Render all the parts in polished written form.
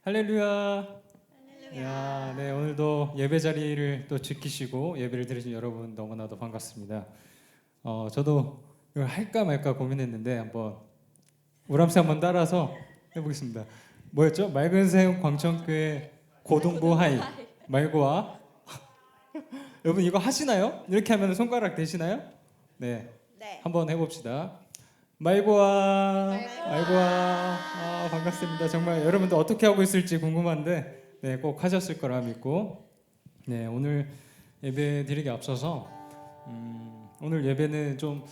할렐루야. 야, 네, 오늘도 예배 자리를 또 지키시고 예배를 드리신 여러분 너무나도 반갑습니다. 저도 이걸 할까 말까 고민했는데 한번 우람씨 한번 따라서 해보겠습니다. 뭐였죠? 맑은 새 광천교회 고등부 하이 말고와 여러분 이거 하시나요? 이렇게 하면 손가락 되시나요? 네, 네. 한번 해봅시다. 말고와 반갑습니다. 정말 여러분들 어떻게 하고 있을지 궁금한데 네, 꼭 하셨을 거라 믿고 네, 오늘 예배 드리기 앞서서 오늘 예배는 좀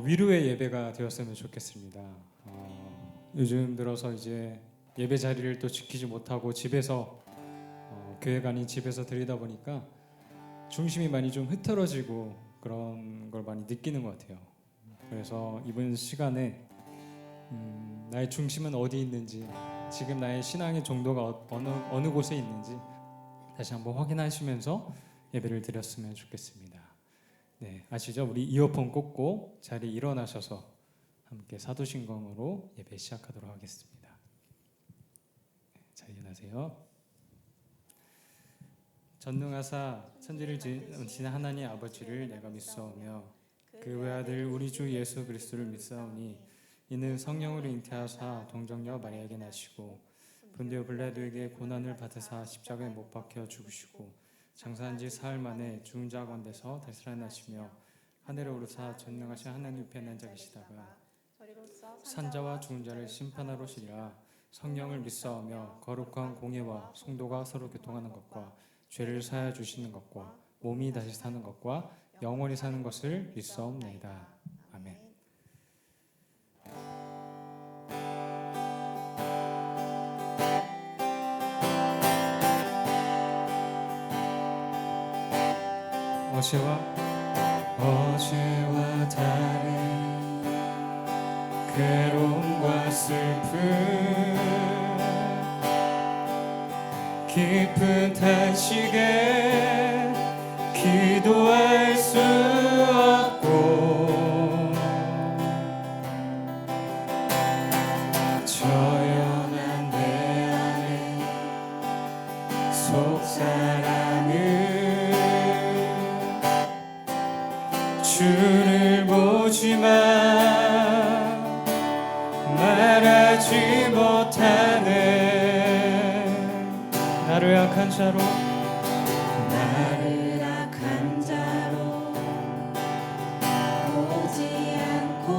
위로의 예배가 되었으면 좋겠습니다. 요즘 들어서 이제 예배 자리를 또 지키지 못하고 집에서 교회가 아닌 집에서 드리다 보니까 중심이 많이 좀 흐트러지고 그런 걸 많이 느끼는 것 같아요. 그래서 이번 시간에 나의 중심은 어디 있는지, 지금 나의 신앙의 정도가 어느 곳에 있는지 다시 한번 확인하시면서 예배를 드렸으면 좋겠습니다. 네, 아시죠? 우리 이어폰 꽂고 자리 일어나셔서 함께 사도신경으로 예배 시작하도록 하겠습니다. 자, 일어나세요. 전능하사 천지를 지으신 하나님 아버지를 내가 믿사오며 그 외아들 우리 주 예수 그리스도를 믿사오니 이는 성령으로 잉태하사 동정녀 마리아에게 나시고 본디오 빌라도에게 고난을 받으사 십자가에 못 박혀 죽으시고 장사한 지 사흘 만에 죽은 자 가운데서 다시 살아나시며 하늘에 오르사 전능하신 하나님 옆에 앉아 계시다가 산자와 죽은 자를 심판하러 오시리라. 성령을 믿사오며 거룩한 공예와 성도가 서로 교통하는 것과 죄를 사하여 주시는 것과 몸이 다시 사는 것과 영원히 사는 것을 믿사옵나이다. 아멘. 어제와 다른 괴로움과 슬픔 깊은 탄식에 기도할 수 없고 저연한 내 안에 속사람을 주를 보지만 말하지 못하네. 나를 악한 자로 보지 않고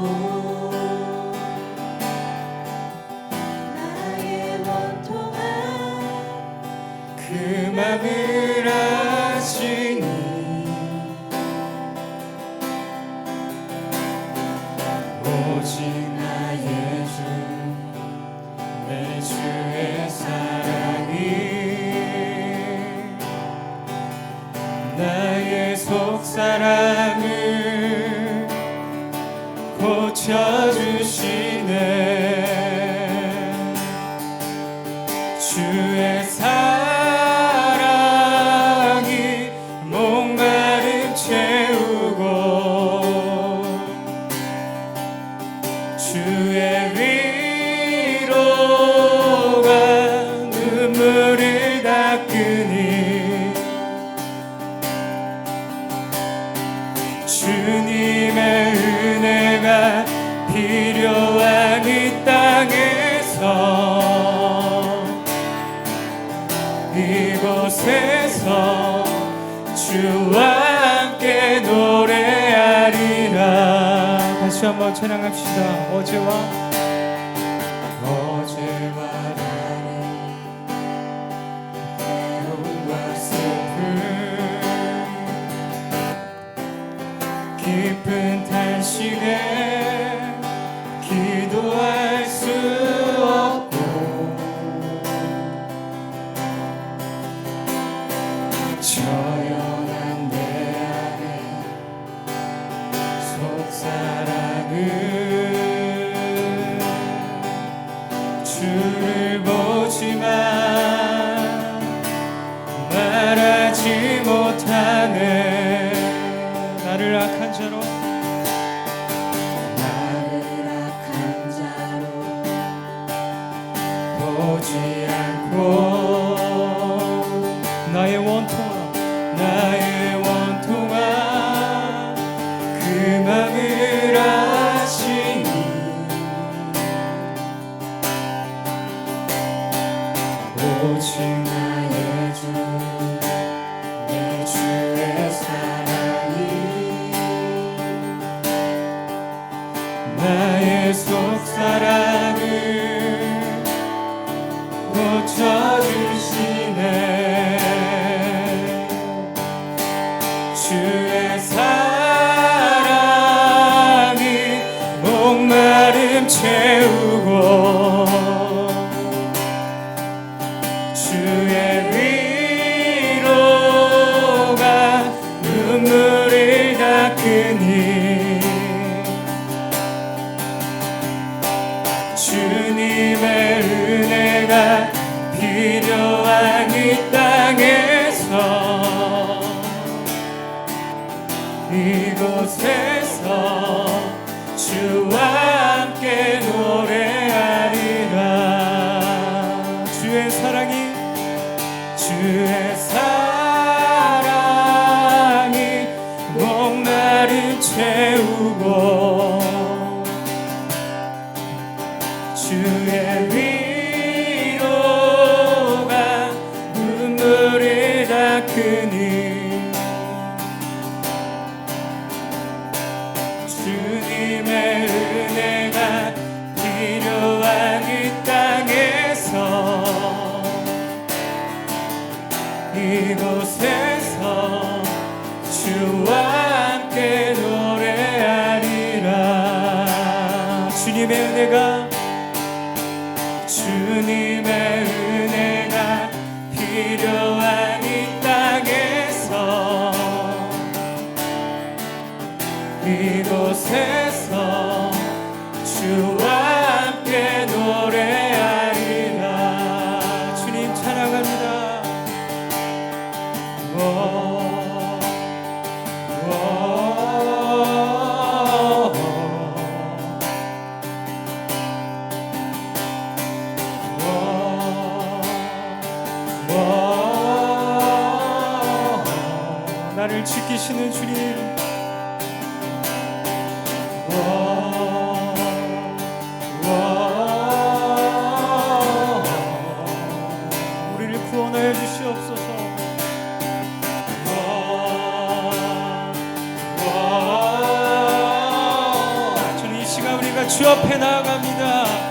나의 원통한 그 맘을 아시니 오직 나의 주 내 주의 사랑이 나의 속사람을 고쳐주시네. 주의 사랑이 목마름 채우고 주의 위로가 눈물을 닦으니 주님의 은혜가 필요한 이 땅에서 이곳에서 주와 함께 노래하리라. 다시 한번 찬양합시다. 어제와 다른 괴로움과 슬픔 깊은 탄식에 기도할 수 없고 저연한 내 안에 속사람을 주를 보지만 말하지 못하네. 나를 악한 자로 보지 않고 이곳에서 주와 함께 노래하리라. 주의 사랑이 목마를 채우고 주의 위로가 눈물을 닦으니 주님의 은혜가 필요한 이 땅에서 이곳에서 주와 함께 노래하리라. 주님의 은혜가 필요한 이 땅에서 이곳에서 주와 함께 노래하리라. 주님 찬양합니다. 나를 지키시는 주님, 우리를 구원하여 주시옵소서. 주님, 이 시간 우리가 주 앞에 나아갑니다.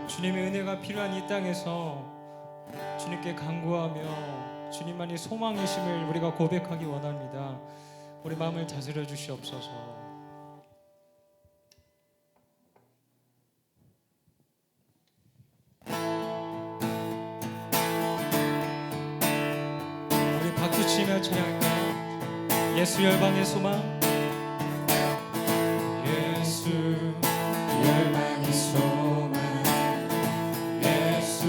주님의 은혜가 필요한 이 땅에서 주님께 간구하며 주님만이 소망이심을 우리가 고백하기 원합니다. 우리 마음을 다스려 주시옵소서. 우리 박수치며 찬양할까요? 예수 열방의 소망. 예수 열방의 소망, 예수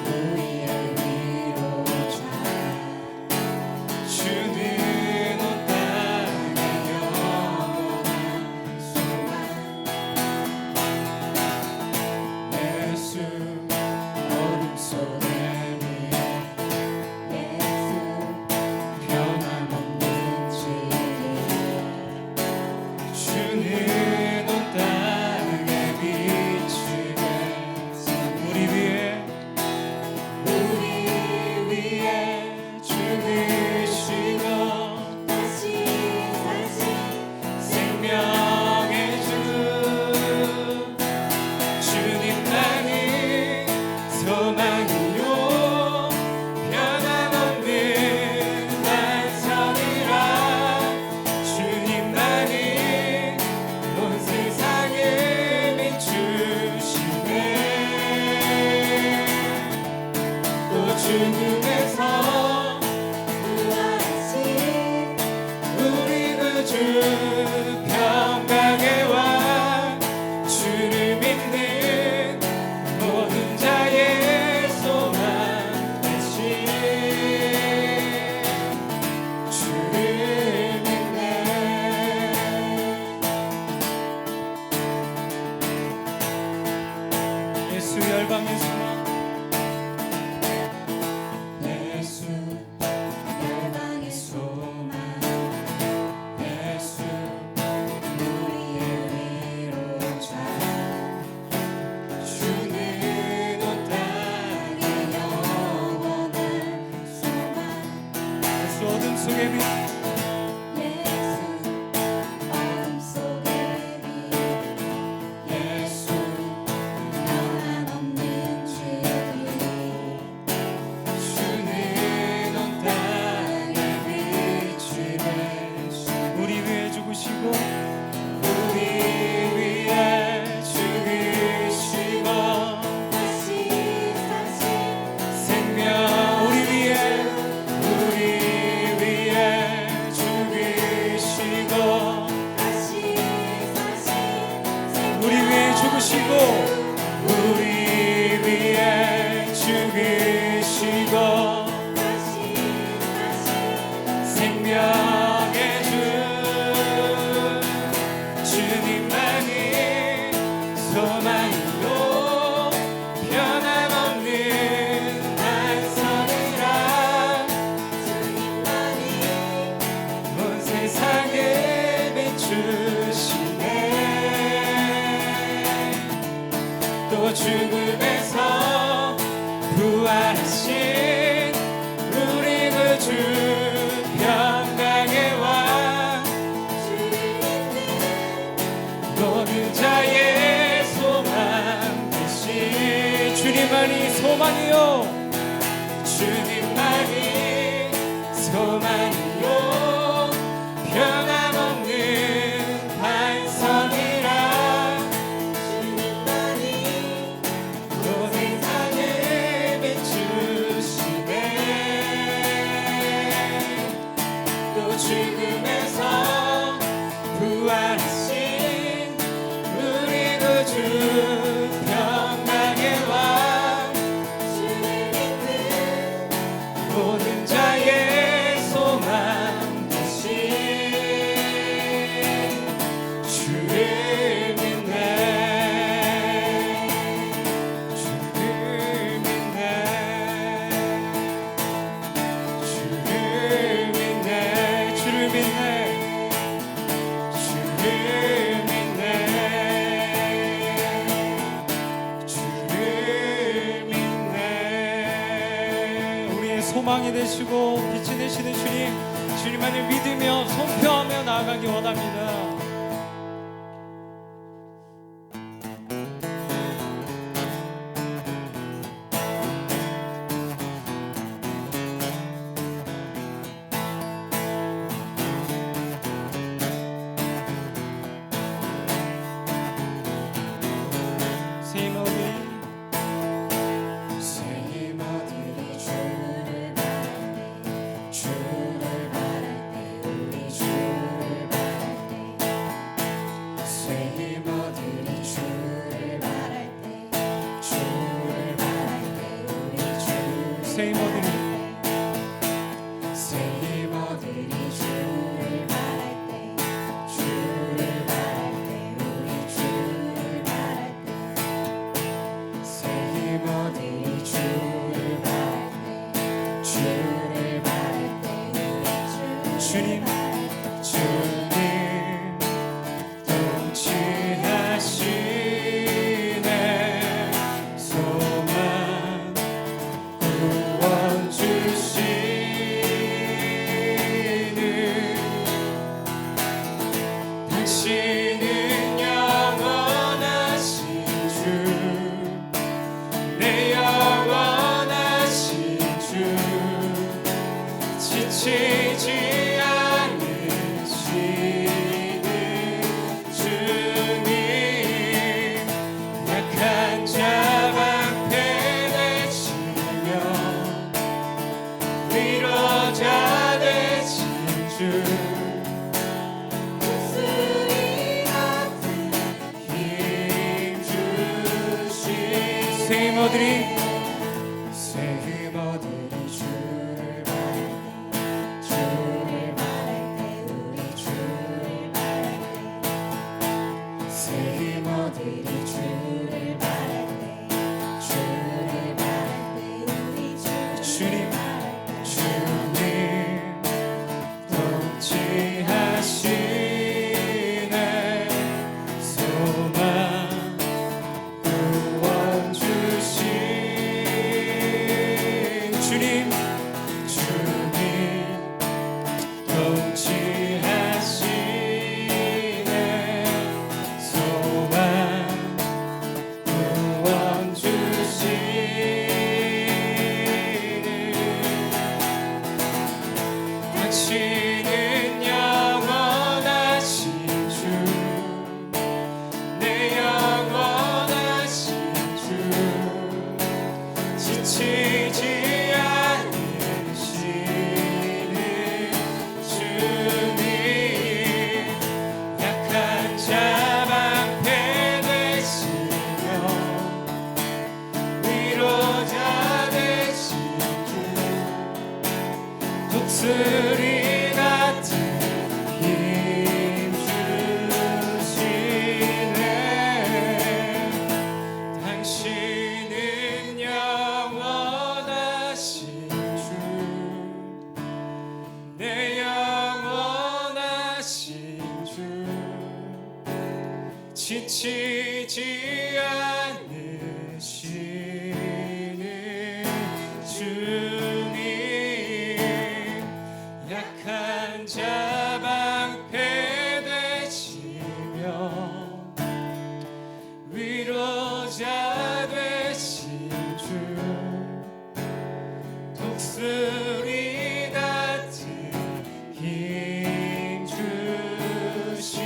우리의 위로자. 주는 온 땅의 영원한 소망. 예수 어둠 속에 예수 변함없는 진리. 주는 온 땅의 주시네. 또 죽음에서 부활하신 우리 구주 평강의 왕, 모든 자의 소망 되신 주님만이 소망이요, 주님만이 소망이요, 변함없는 반성이라. 주님만이 온 세상을 비추시네. 또 죽음에서 부활하신 우리 구주 평강의 왕, 모든 자의 소망 되신 주를 믿네. 주를 믿네. 주를 믿네. 주를 믿네. 주를 믿네. 주를 믿네. 우리의 소망이 되시고 빛이 되시는 주님, 주님만을 믿으며 선포하며 나아가기 원합니다. 세이머들이 주를 바랄 때 우리 주를 바랄 때 세이머들이 주를 바랄 때 주를 바랄 때 우리 주를 세이머들이 세이머들이 주를 바랄 때 주를 바랄 때 우리 주를 바랄 때 세이머들이 주를 바랄 때 주를 바랄 때 우리 주님, 주님 통치하시네. 소망 구원 주시는 당신은 영원하신 주, 내 영원하신 주, 지치지 않으시는 주님, 약한 자 방패 되시며 위로자 되신 주, 목소리 같은 힘 주신 세이머들이 주를 바랄 때 주를 바랄 때 우리 주를 바랄 때 세이머들이 주를 바랄 때 주를 바랄 때 우리 주를 바랄 때 주님 통치하시네. 소망 구원 주시는 지치지 않으시는 주님, 약한 자 방패 되시며 위로자 되신 주, 독수리 같은 힘 주시네.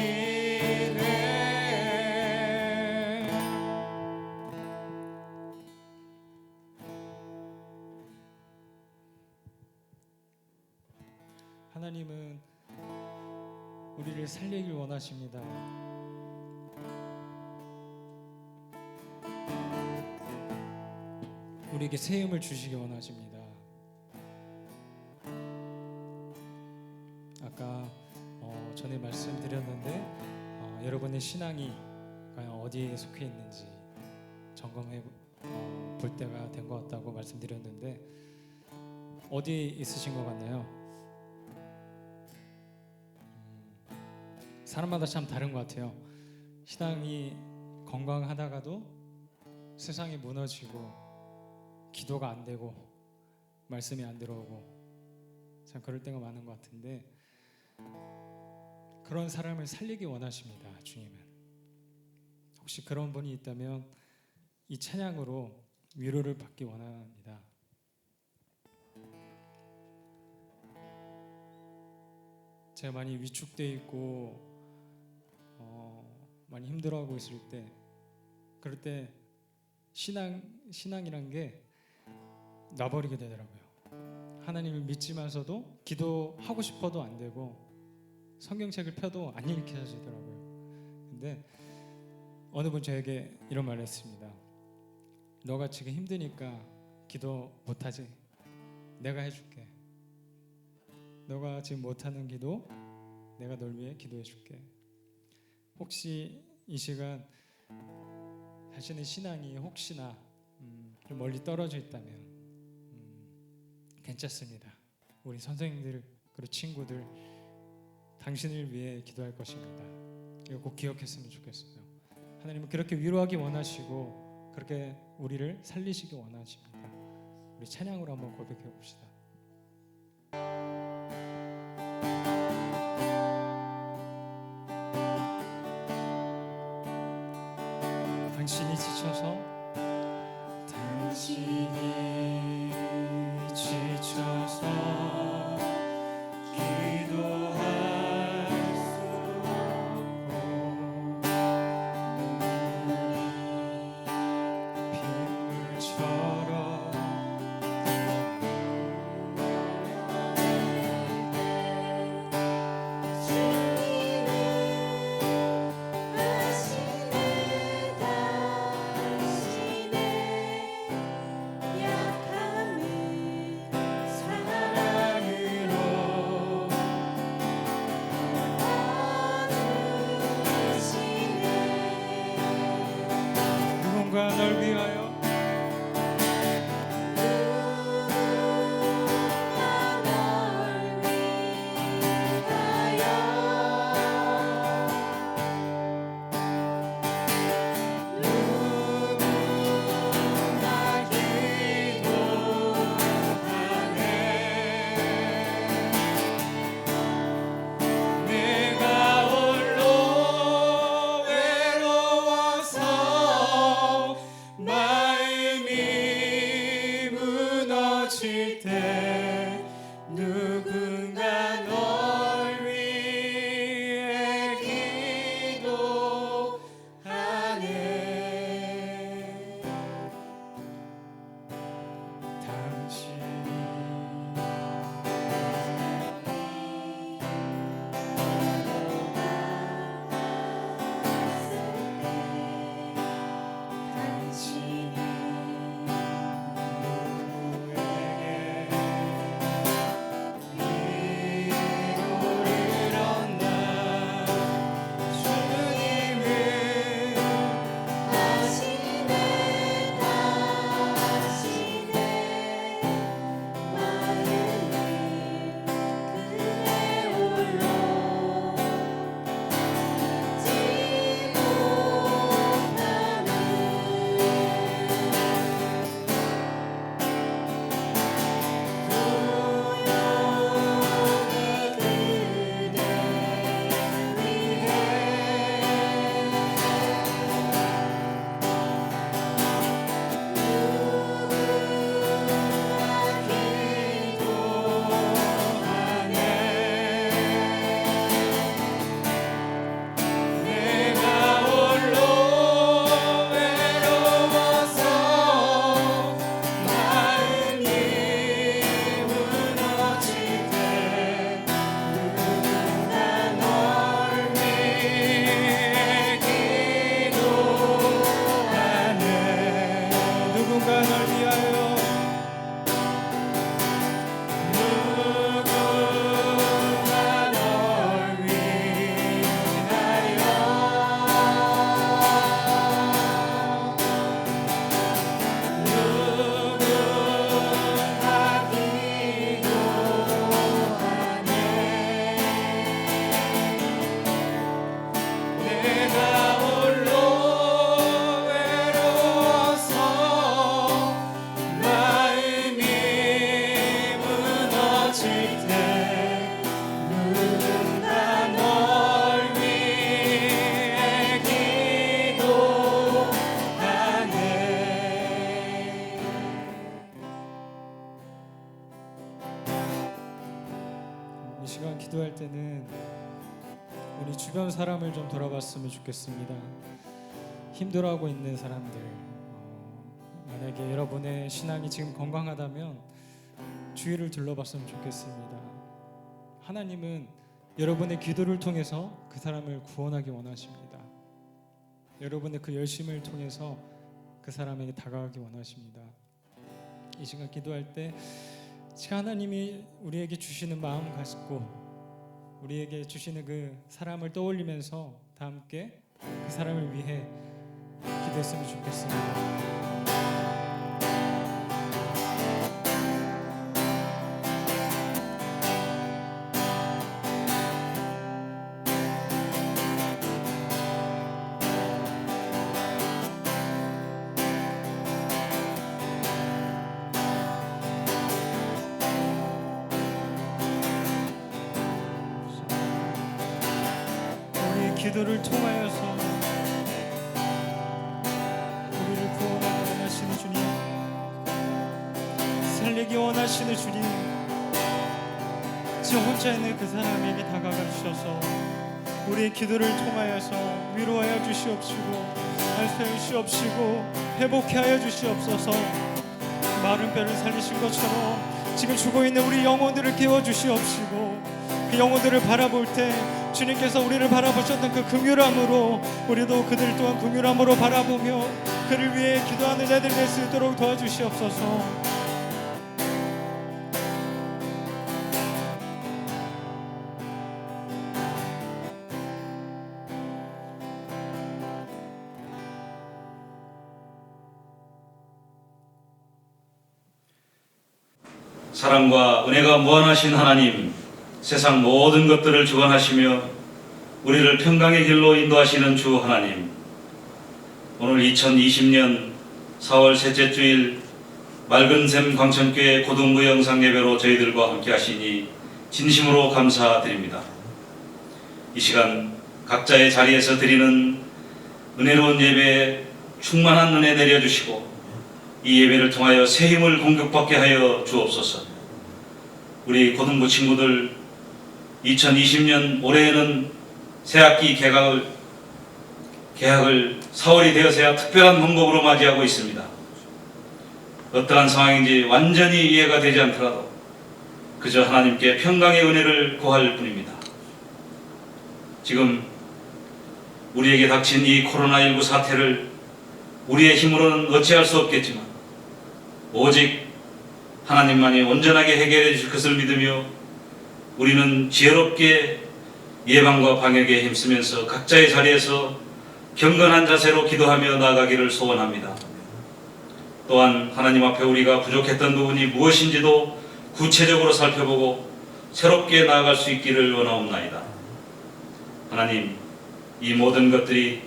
하나님은 우리를 살리길 원하십니다. 우리에게 새 힘을 주시기 원하십니다. 아까 전에 말씀드렸는데 여러분의 신앙이 과연 어디에 속해 있는지 점검해 볼 때가 된 것 같다고 말씀드렸는데 어디에 있으신 것 같나요? 사람마다 참 다른 것 같아요. 신앙이 건강하다가도 세상이 무너지고 기도가 안 되고 말씀이 안 들어오고 참 그럴 때가 많은 것 같은데, 그런 사람을 살리기 원하십니다. 주님은 혹시 그런 분이 있다면 이 찬양으로 위로를 받기 원합니다. 제가 많이 위축되어 있고 많이 힘들어하고 있을 때, 그럴 때 신앙이란 게 놔버리게 되더라고요. 하나님을 믿지만서도 기도하고 싶어도 안 되고 성경책을 펴도 안 읽혀지더라고요. 근데 어느 분 저에게 이런 말을 했습니다. 너가 지금 힘드니까 기도 못하지? 내가 해줄게. 너가 지금 못하는 기도 내가 널 위해 기도해줄게. 혹시 이 시간 자신의 신앙이 혹시나 좀 멀리 떨어져 있다면 괜찮습니다. 우리 선생님들 그리고 친구들 당신을 위해 기도할 것입니다. 이거 꼭 기억했으면 좋겠어요. 하나님은 그렇게 위로하기 원하시고 그렇게 우리를 살리시기 원하십니다. 우리 찬양으로 한번 고백해 봅시다. 당신이 지쳐서 기도할 수 없고 빗물처럼 누군가 널 위하여 마 때는 우리 주변 사람을 좀 돌아봤으면 좋겠습니다. 힘들어하고 있는 사람들, 만약에 여러분의 신앙이 지금 건강하다면 주위를 둘러봤으면 좋겠습니다. 하나님은 여러분의 기도를 통해서 그 사람을 구원하기 원하십니다. 여러분의 그 열심을 통해서 그 사람에게 다가가기 원하십니다. 이 시간 기도할 때 하나님이 우리에게 주시는 마음 가지고 우리에게 주시는 그 사람을 떠올리면서 다 함께 그 사람을 위해 기도했으면 좋겠습니다. 우리의 기도를 통하여서 우리를 구원하기 원하시는 주님, 살리기 원하시는 주님, 지금 혼자 있는 그 사람에게 다가가 주셔서 우리의 기도를 통하여서 위로하여 주시옵시고 알싸여 주시옵시고 회복케 하여 주시옵소서. 마른 뼈를 살리신 것처럼 지금 죽어 있는 우리 영혼들을 깨워 주시옵시고 그 영혼들을 바라볼 때 주님께서 우리를 바라보셨던 그 긍휼함으로 우리도 그들 또한 긍휼함으로 바라보며 그를 위해 기도하는 자들 될 수 있도록 도와주시옵소서. 사랑과 은혜가 무한하신 하나님, 세상 모든 것들을 주관하시며 우리를 평강의 길로 인도하시는 주 하나님, 오늘 2020년 4월 셋째 주일 맑은샘 광천교회 고등부 영상 예배로 저희들과 함께 하시니 진심으로 감사드립니다. 이 시간 각자의 자리에서 드리는 은혜로운 예배에 충만한 은혜 내려주시고 이 예배를 통하여 새 힘을 공격받게 하여 주옵소서. 우리 고등부 친구들 2020년 올해에는 새학기 개학을 4월이 되어서야 특별한 방법으로 맞이하고 있습니다. 어떠한 상황인지 완전히 이해가 되지 않더라도 그저 하나님께 평강의 은혜를 구할 뿐입니다. 지금 우리에게 닥친 이 코로나19 사태를 우리의 힘으로는 어찌할 수 없겠지만 오직 하나님만이 온전하게 해결해 주실 것을 믿으며 우리는 지혜롭게 예방과 방역에 힘쓰면서 각자의 자리에서 경건한 자세로 기도하며 나아가기를 소원합니다. 또한 하나님 앞에 우리가 부족했던 부분이 무엇인지도 구체적으로 살펴보고 새롭게 나아갈 수 있기를 원하옵나이다. 하나님, 이 모든 것들이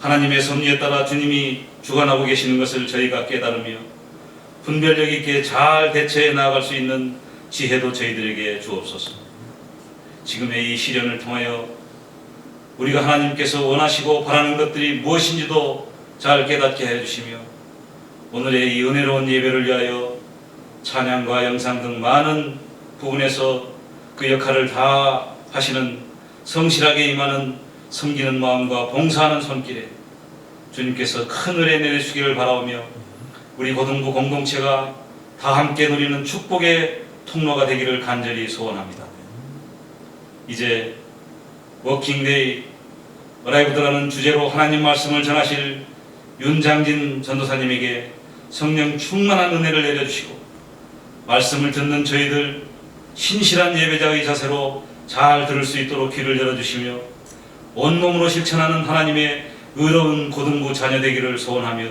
하나님의 섭리에 따라 주님이 주관하고 계시는 것을 저희가 깨달으며 분별력 있게 잘 대처해 나아갈 수 있는 지혜도 저희들에게 주옵소서. 지금의 이 시련을 통하여 우리가 하나님께서 원하시고 바라는 것들이 무엇인지도 잘 깨닫게 해주시며 오늘의 이 은혜로운 예배를 위하여 찬양과 영상 등 많은 부분에서 그 역할을 다 하시는 성실하게 임하는 섬기는 마음과 봉사하는 손길에 주님께서 큰 은혜 내려주시기를 바라오며 우리 고등부 공동체가 다 함께 누리는 축복의 통로가 되기를 간절히 소원합니다. 이제 워킹데이 어라이브드라는 주제로 하나님 말씀을 전하실 윤장진 전도사님에게 성령 충만한 은혜를 내려주시고 말씀을 듣는 저희들 신실한 예배자의 자세로 잘 들을 수 있도록 귀를 열어주시며 온몸으로 실천하는 하나님의 의로운 고등부 자녀 되기를 소원하며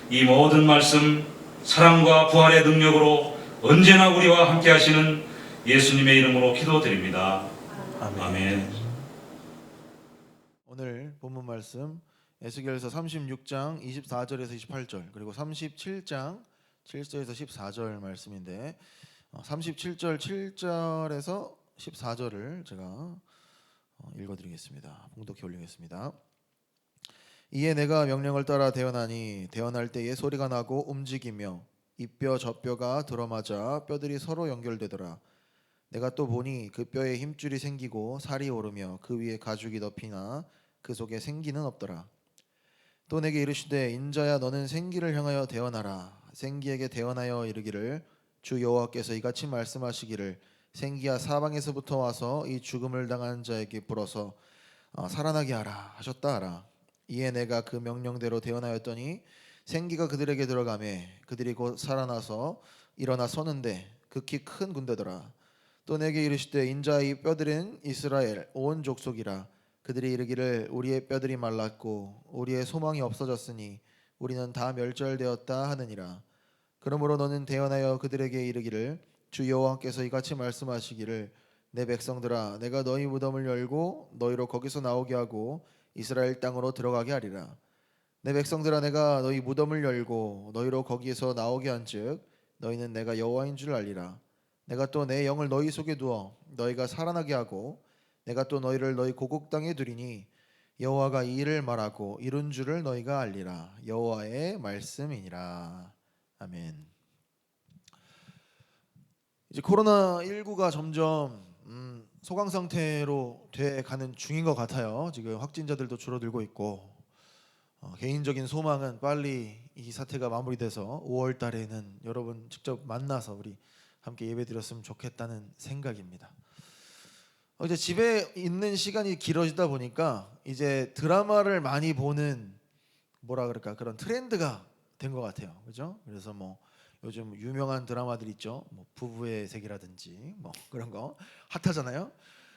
이 모든 말씀 사랑과 부활의 능력으로 언제나 우리와 함께 하시는 예수님의 이름으로 기도드립니다. 아멘. 오늘 본문 말씀 에스겔서 36장 24절에서 28절 그리고 37장 7절에서 14절 말씀인데 37절 7절에서 14절을 제가 읽어드리겠습니다. 봉독해 올리겠습니다. 이에 내가 명령을 따라 대언하니 대언할 때에 소리가 나고 움직이며 이 뼈 저 뼈가 들어맞아 뼈들이 서로 연결되더라. 내가 또 보니 그 뼈에 힘줄이 생기고 살이 오르며 그 위에 가죽이 덮이나 그 속에 생기는 없더라. 또 내게 이르시되 인자야 너는 생기를 향하여 대언하라. 생기에게 대언하여 이르기를 주 여호와께서 이같이 말씀하시기를 생기야 사방에서부터 와서 이 죽음을 당한 자에게 불어서 살아나게 하라 하셨다 하라. 이에 내가 그 명령대로 대언하였더니 생기가 그들에게 들어가매 그들이 곧 살아나서 일어나 서는데 극히 큰 군대더라. 또 내게 이르시되 인자 이 뼈들은 이스라엘 온 족속이라. 그들이 이르기를 우리의 뼈들이 말랐고 우리의 소망이 없어졌으니 우리는 다 멸절되었다 하느니라. 그러므로 너는 대언하여 그들에게 이르기를 주 여호와께서 이같이 말씀하시기를 내 백성들아 내가 너희 무덤을 열고 너희로 거기서 나오게 하고 이스라엘 땅으로 들어가게 하리라. 내 백성들아 내가 너희 무덤을 열고 너희로 거기에서 나오게 한즉 너희는 내가 여호와인 줄 알리라. 내가 또 내 영을 너희 속에 두어 너희가 살아나게 하고 내가 또 너희를 너희 고국 땅에 두리니 여호와가 이 일을 말하고 이룬 줄을 너희가 알리라. 여호와의 말씀이니라. 아멘. 이제 코로나19가 점점 소강 상태로 돼 가는 중인 것 같아요. 지금 확진자들도 줄어들고 있고 개인적인 소망은 빨리 이 사태가 마무리돼서 5월 달에는 여러분 직접 만나서 우리 함께 예배드렸으면 좋겠다는 생각입니다. 이제 집에 있는 시간이 길어지다 보니까 이제 드라마를 많이 보는 뭐라 그럴까 그런 트렌드가 된 것 같아요. 그죠? 그래서 뭐 요즘 유명한 드라마들 있죠. 뭐 부부의 세계라든지 뭐 그런 거 핫하잖아요.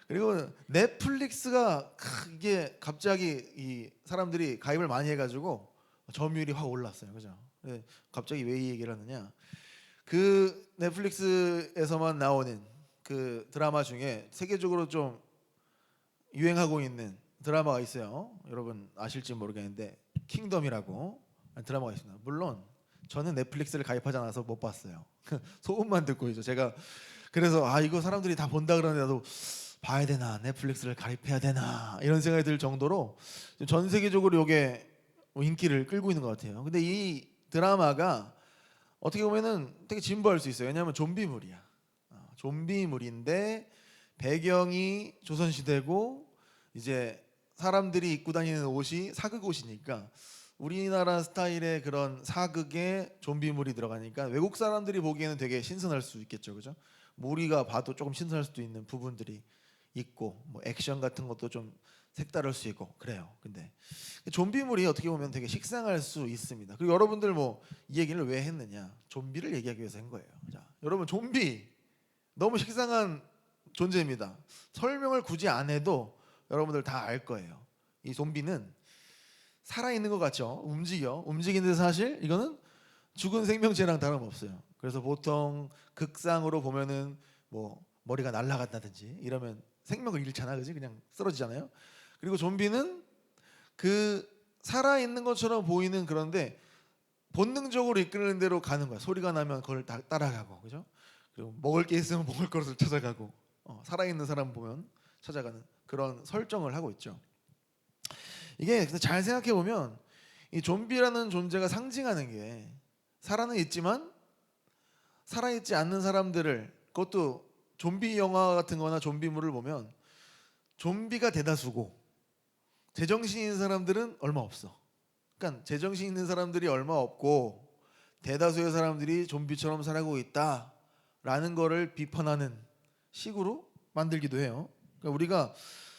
그리고 넷플릭스가 이게 갑자기 이 사람들이 가입을 많이 해가지고 점유율이 확 올랐어요. 그죠? 갑자기 왜 이 얘기를 하느냐? 그 넷플릭스에서만 나오는 그 드라마 중에 세계적으로 좀 유행하고 있는 드라마가 있어요. 여러분 아실지 모르겠는데 킹덤이라고 드라마가 있습니다. 물론 저는 넷플릭스를 가입하지 않아서 못 봤어요. 소문만 듣고 있죠. 제가 그래서 이거 사람들이 다 본다 그러는데 나도 봐야 되나 넷플릭스를 가입해야 되나 이런 생각이 들 정도로 전 세계적으로 이게 인기를 끌고 있는 것 같아요. 근데 이 드라마가 어떻게 보면은 되게 진부할 수 있어요. 왜냐하면 좀비물이야. 좀비물인데 배경이 조선시대고 이제 사람들이 입고 다니는 옷이 사극 옷이니까 우리나라 스타일의 그런 사극에 좀비물이 들어가니까 외국 사람들이 보기에는 되게 신선할 수 있겠죠, 그죠? 뭐 우리가 봐도 조금 신선할 수도 있는 부분들이 있고 뭐 액션 같은 것도 좀 색다를 수 있고 그래요. 근데 좀비물이 어떻게 보면 되게 식상할 수 있습니다. 그리고 여러분들 뭐 이 얘기를 왜 했느냐? 좀비를 얘기하기 위해서 한 거예요. 자, 여러분 좀비 너무 식상한 존재입니다. 설명을 굳이 안 해도 여러분들 다 알 거예요. 이 좀비는 살아있는 것 같죠? 움직이는데 사실 이거는 죽은 생명체랑 다름없어요. 그래서 보통 극상으로 보면은 뭐 머리가 날아간다든지 이러면 생명을 잃잖아, 그지? 그냥 쓰러지잖아요. 그리고 좀비는 그 살아있는 것처럼 보이는 그런데 본능적으로 이끄는 대로 가는 거야. 소리가 나면 그걸 따라가고, 그죠? 그리고 먹을 게 있으면 먹을 것을 찾아가고 살아있는 사람 보면 찾아가는 그런 설정을 하고 있죠. 이게 근데 잘 생각해 보면 이 좀비라는 존재가 상징하는 게 살아는 있지만 살아있지 않는 사람들을 그것도 좀비 영화 같은 거나 좀비물을 보면 좀비가 대다수고 제정신 있는 사람들은 얼마 없어. 그러니까 제정신 있는 사람들이 얼마 없고 대다수의 사람들이 좀비처럼 살아가고 있다라는 거를 비판하는 식으로 만들기도 해요. 그러니까 우리가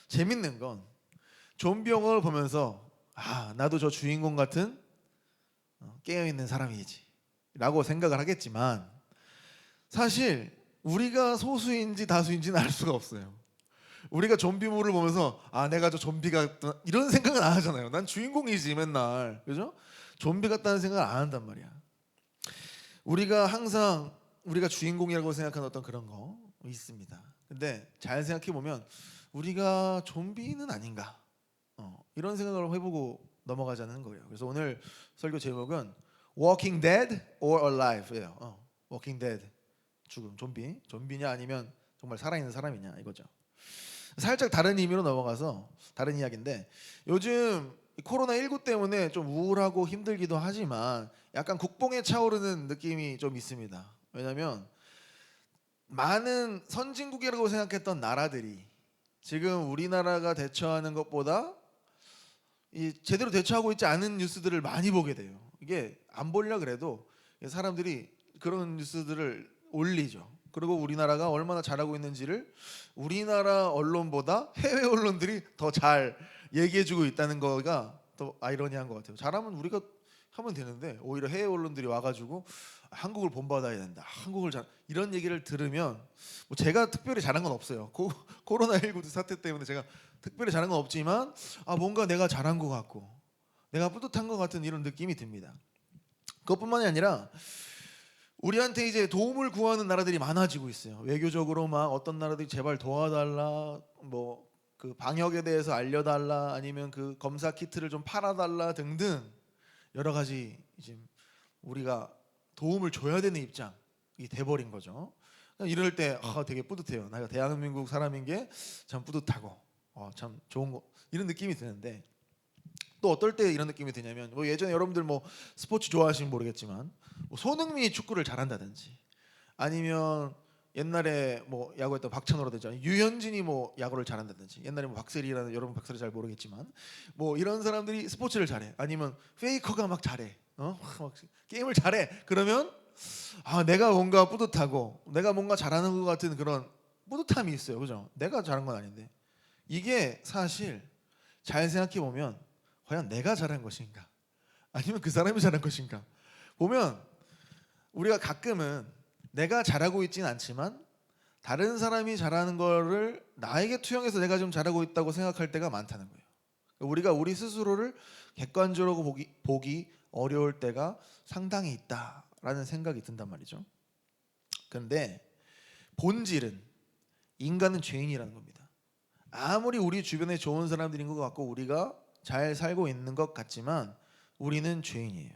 재밌는 건 좀비 영화를 보면서 나도 저 주인공 같은 깨어있는 사람이지 라고 생각을 하겠지만 사실 우리가 소수인지 다수인지는 알 수가 없어요. 우리가 좀비물을 보면서 내가 저 좀비 같다 이런 생각은 안 하잖아요. 난 주인공이지 맨날, 그죠? 좀비 같다는 생각을 안 한단 말이야. 우리가 항상 우리가 주인공이라고 생각하는 어떤 그런 거 있습니다. 근데 잘 생각해 보면 우리가 좀비는 아닌가 이런 생각을 해보고 넘어가자는 거예요. 그래서 오늘 설교 제목은 Walking Dead or Alive예요. Walking Dead 죽음, 좀비냐 아니면 정말 살아있는 사람이냐 이거죠. 살짝 다른 의미로 넘어가서 다른 이야기인데 요즘 코로나19 때문에 좀 우울하고 힘들기도 하지만 약간 국뽕에 차오르는 느낌이 좀 있습니다. 왜냐하면 많은 선진국이라고 생각했던 나라들이 지금 우리나라가 대처하는 것보다 이 제대로 대처하고 있지 않은 뉴스들을 많이 보게 돼요. 이게 안 보려 그래도 사람들이 그런 뉴스들을 올리죠. 그리고 우리나라가 얼마나 잘하고 있는지를 우리나라 언론보다 해외 언론들이 더 잘 얘기해주고 있다는 거가 또 아이러니한 것 같아요. 잘하면 우리가 하면 되는데 오히려 해외 언론들이 와가지고 한국을 본받아야 된다. 한국을 잘 이런 얘기를 들으면 뭐 제가 특별히 잘한 건 없어요. 코로나19 사태 때문에 제가 특별히 잘한 건 없지만 뭔가 내가 잘한 것 같고 내가 뿌듯한 것 같은 이런 느낌이 듭니다. 그것뿐만이 아니라 우리한테 이제 도움을 구하는 나라들이 많아지고 있어요. 외교적으로 막 어떤 나라들이 제발 도와달라, 뭐 그 방역에 대해서 알려달라, 아니면 그 검사 키트를 좀 팔아달라 등등 여러 가지 이제 우리가 도움을 줘야 되는 입장이 돼버린 거죠. 이럴 때 되게 뿌듯해요. 내가 대한민국 사람인 게 참 뿌듯하고 참 좋은 거 이런 느낌이 드는데 또 어떨 때 이런 느낌이 드냐면 뭐 예전에 여러분들 뭐 스포츠 좋아하시면 모르겠지만 뭐 손흥민이 축구를 잘한다든지 아니면 옛날에 뭐 야구했던 박찬호라든지 유현진이 뭐 야구를 잘한다든지 옛날에 뭐 박세리라는 여러분 박세리 잘 모르겠지만 뭐 이런 사람들이 스포츠를 잘해 아니면 페이커가 막 잘해 막 게임을 잘해 그러면 내가 뭔가 뿌듯하고 내가 뭔가 잘하는 것 같은 그런 뿌듯함이 있어요. 그죠? 내가 잘한 건 아닌데 이게 사실 잘 생각해 보면 과연 내가 잘한 것인가 아니면 그 사람이 잘한 것인가 보면 우리가 가끔은 내가 잘하고 있지는 않지만 다른 사람이 잘하는 거를 나에게 투영해서 내가 좀 잘하고 있다고 생각할 때가 많다는 거예요. 우리가 우리 스스로를 객관적으로 보기 어려울 때가 상당히 있다라는 생각이 든단 말이죠. 그런데 본질은 인간은 죄인이라는 겁니다. 아무리 우리 주변에 좋은 사람들인 것 같고 우리가 잘 살고 있는 것 같지만 우리는 죄인이에요.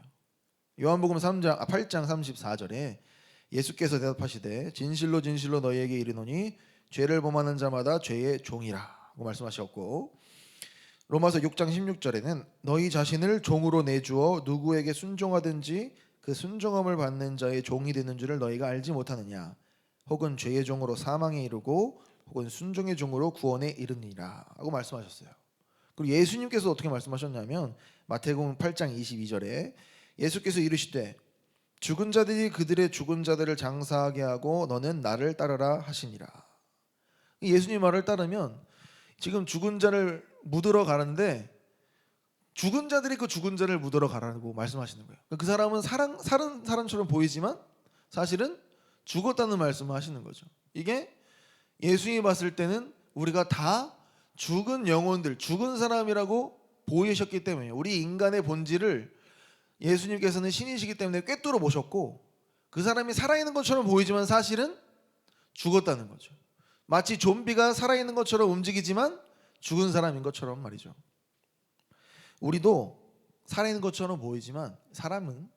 요한복음 8장 34절에 예수께서 대답하시되 진실로 진실로 너희에게 이르노니 죄를 범하는 자마다 죄의 종이라고 말씀하셨고 로마서 6장 16절에는 너희 자신을 종으로 내주어 누구에게 순종하든지 그 순종함을 받는 자의 종이 되는 줄을 너희가 알지 못하느냐 혹은 죄의 종으로 사망에 이르고 혹은 순종의 종으로 구원에 이르니라 하고 말씀하셨어요. 그리고 예수님께서 어떻게 말씀하셨냐면 마태복음 8장 22절에 예수께서 이르시되 죽은 자들이 그들의 죽은 자들을 장사하게 하고 너는 나를 따르라 하시니라. 예수님 말을 따르면 지금 죽은 자를 묻으러 가는데 죽은 자들이 그 죽은 자를 묻으러 가라고 말씀하시는 거예요. 그 사람은 살은 사람처럼 보이지만 사실은 죽었다는 말씀을 하시는 거죠. 이게 예수님이 봤을 때는 우리가 다 죽은 영혼들, 죽은 사람이라고 보이셨기 때문에 우리 인간의 본질을 예수님께서는 신이시기 때문에 꿰뚫어 보셨고 그 사람이 살아있는 것처럼 보이지만 사실은 죽었다는 거죠. 마치 좀비가 살아있는 것처럼 움직이지만 죽은 사람인 것처럼 말이죠. 우리도 살아있는 것처럼 보이지만 사람은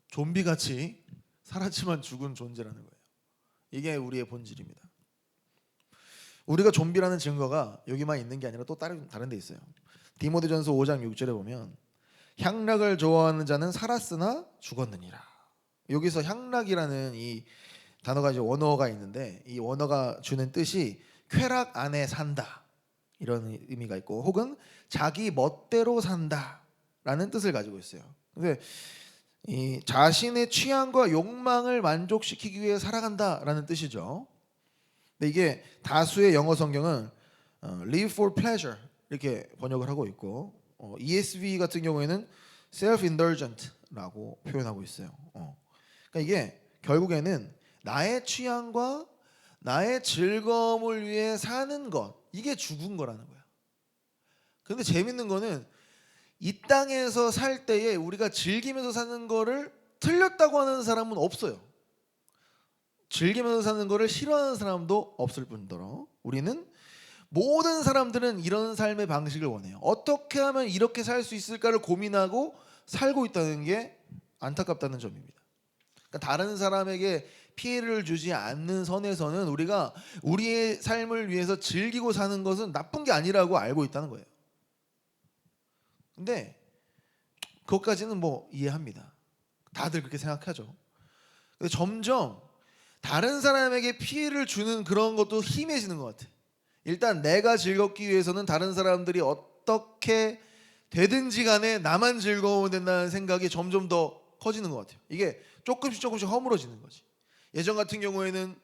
좀비같이 살았지만 죽은 존재라는 거예요. 이게 우리의 본질입니다. 우리가 좀비라는 증거가 여기만 있는 게 아니라 또 다른 데 있어요. 디모데전서 5장 6절에 보면 향락을 좋아하는 자는 살았으나 죽었느니라. 여기서 향락이라는 이 단어가 이제 원어가 있는데 이 원어가 주는 뜻이 쾌락 안에 산다 이런 의미가 있고 혹은 자기 멋대로 산다라는 뜻을 가지고 있어요. 근데 이 자신의 취향과 욕망을 만족시키기 위해 살아간다라는 뜻이죠. 근데 이게 다수의 영어 성경은 live for pleasure 이렇게 번역을 하고 있고 ESV 같은 경우에는 self-indulgent라고 표현하고 있어요. 그러니까 이게 결국에는 나의 취향과 나의 즐거움을 위해 사는 것 이게 죽은 거라는 거야. 그런데 재밌는 거는 이 땅에서 살 때에 우리가 즐기면서 사는 거를 틀렸다고 하는 사람은 없어요. 즐기면서 사는 거를 싫어하는 사람도 없을 뿐더러 우리는 모든 사람들은 이런 삶의 방식을 원해요. 어떻게 하면 이렇게 살 수 있을까를 고민하고 살고 있다는 게 안타깝다는 점입니다. 그러니까 다른 사람에게 피해를 주지 않는 선에서는 우리가 우리의 삶을 위해서 즐기고 사는 것은 나쁜 게 아니라고 알고 있다는 거예요. 근데 그것까지는 뭐 이해합니다. 다들 그렇게 생각하죠. 근데 점점 다른 사람에게 피해를 주는 그런 것도 희미해지는 것 같아. 일단 내가 즐겁기 위해서는 다른 사람들이 어떻게 되든지 간에 나만 즐거우면 된다는 생각이 점점 더 커지는 것 같아요. 이게 조금씩 허물어지는 거지. 예전 같은 경우에는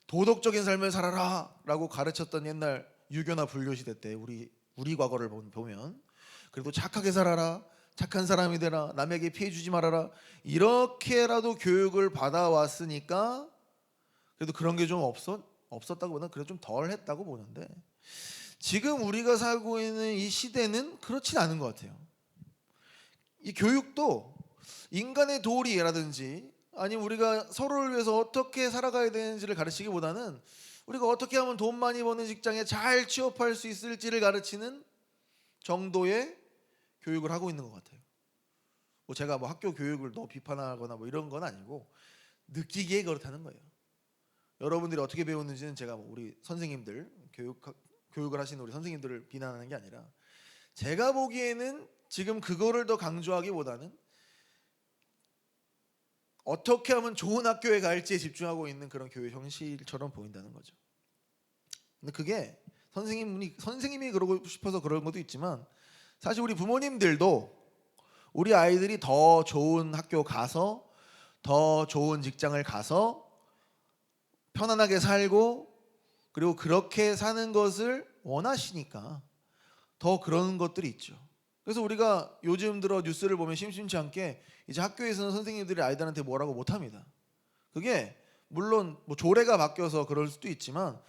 도덕적인 삶을 살아라 라고 가르쳤던 옛날 유교나 불교 시대 때 우리 과거를 보면 그래도 착하게 살아라, 착한 사람이 되라, 남에게 피해 주지 말아라, 이렇게라도 교육을 받아왔으니까 그래도 그런 게 좀 없었다고보다는 그래도 좀 덜 했다고 보는데, 지금 우리가 살고 있는 이 시대는 그렇진 않은 것 같아요. 이 교육도 인간의 도리라든지 아니면 우리가 서로를 위해서 어떻게 살아가야 되는지를 가르치기보다는 우리가 어떻게 하면 돈 많이 버는 직장에 잘 취업할 수 있을지를 가르치는 정도의 교육을 하고 있는 것 같아요. 뭐 제가 뭐 학교 교육을 너 비판하거나 뭐 이런 건 아니고 느끼기에 그렇다는 거예요. 여러분들이 어떻게 배웠는지는 제가 뭐 우리 선생님들 교육을 하시는 우리 선생님들을 비난하는 게 아니라 제가 보기에는 지금 그거를 더 강조하기보다는 어떻게 하면 좋은 학교에 갈지에 집중하고 있는 그런 교육 형식처럼 보인다는 거죠. 근데 그게 선생님이 그러고 싶어서 그런 것도 있지만 사실 우리 부모님들도 우리 아이들이 더 좋은 학교 가서 더 좋은 직장을 가서 편안하게 살고 그리고 그렇게 사는 것을 원하시니까 더 그런 것들이 있죠. 그래서 우리가 요즘 들어 뉴스를 보면 심심치 않게 이제 학교에서는 선생님들이 아이들한테 뭐라고 못합니다. 그게 물론 뭐 조례가 바뀌어서 그럴 수도 있지만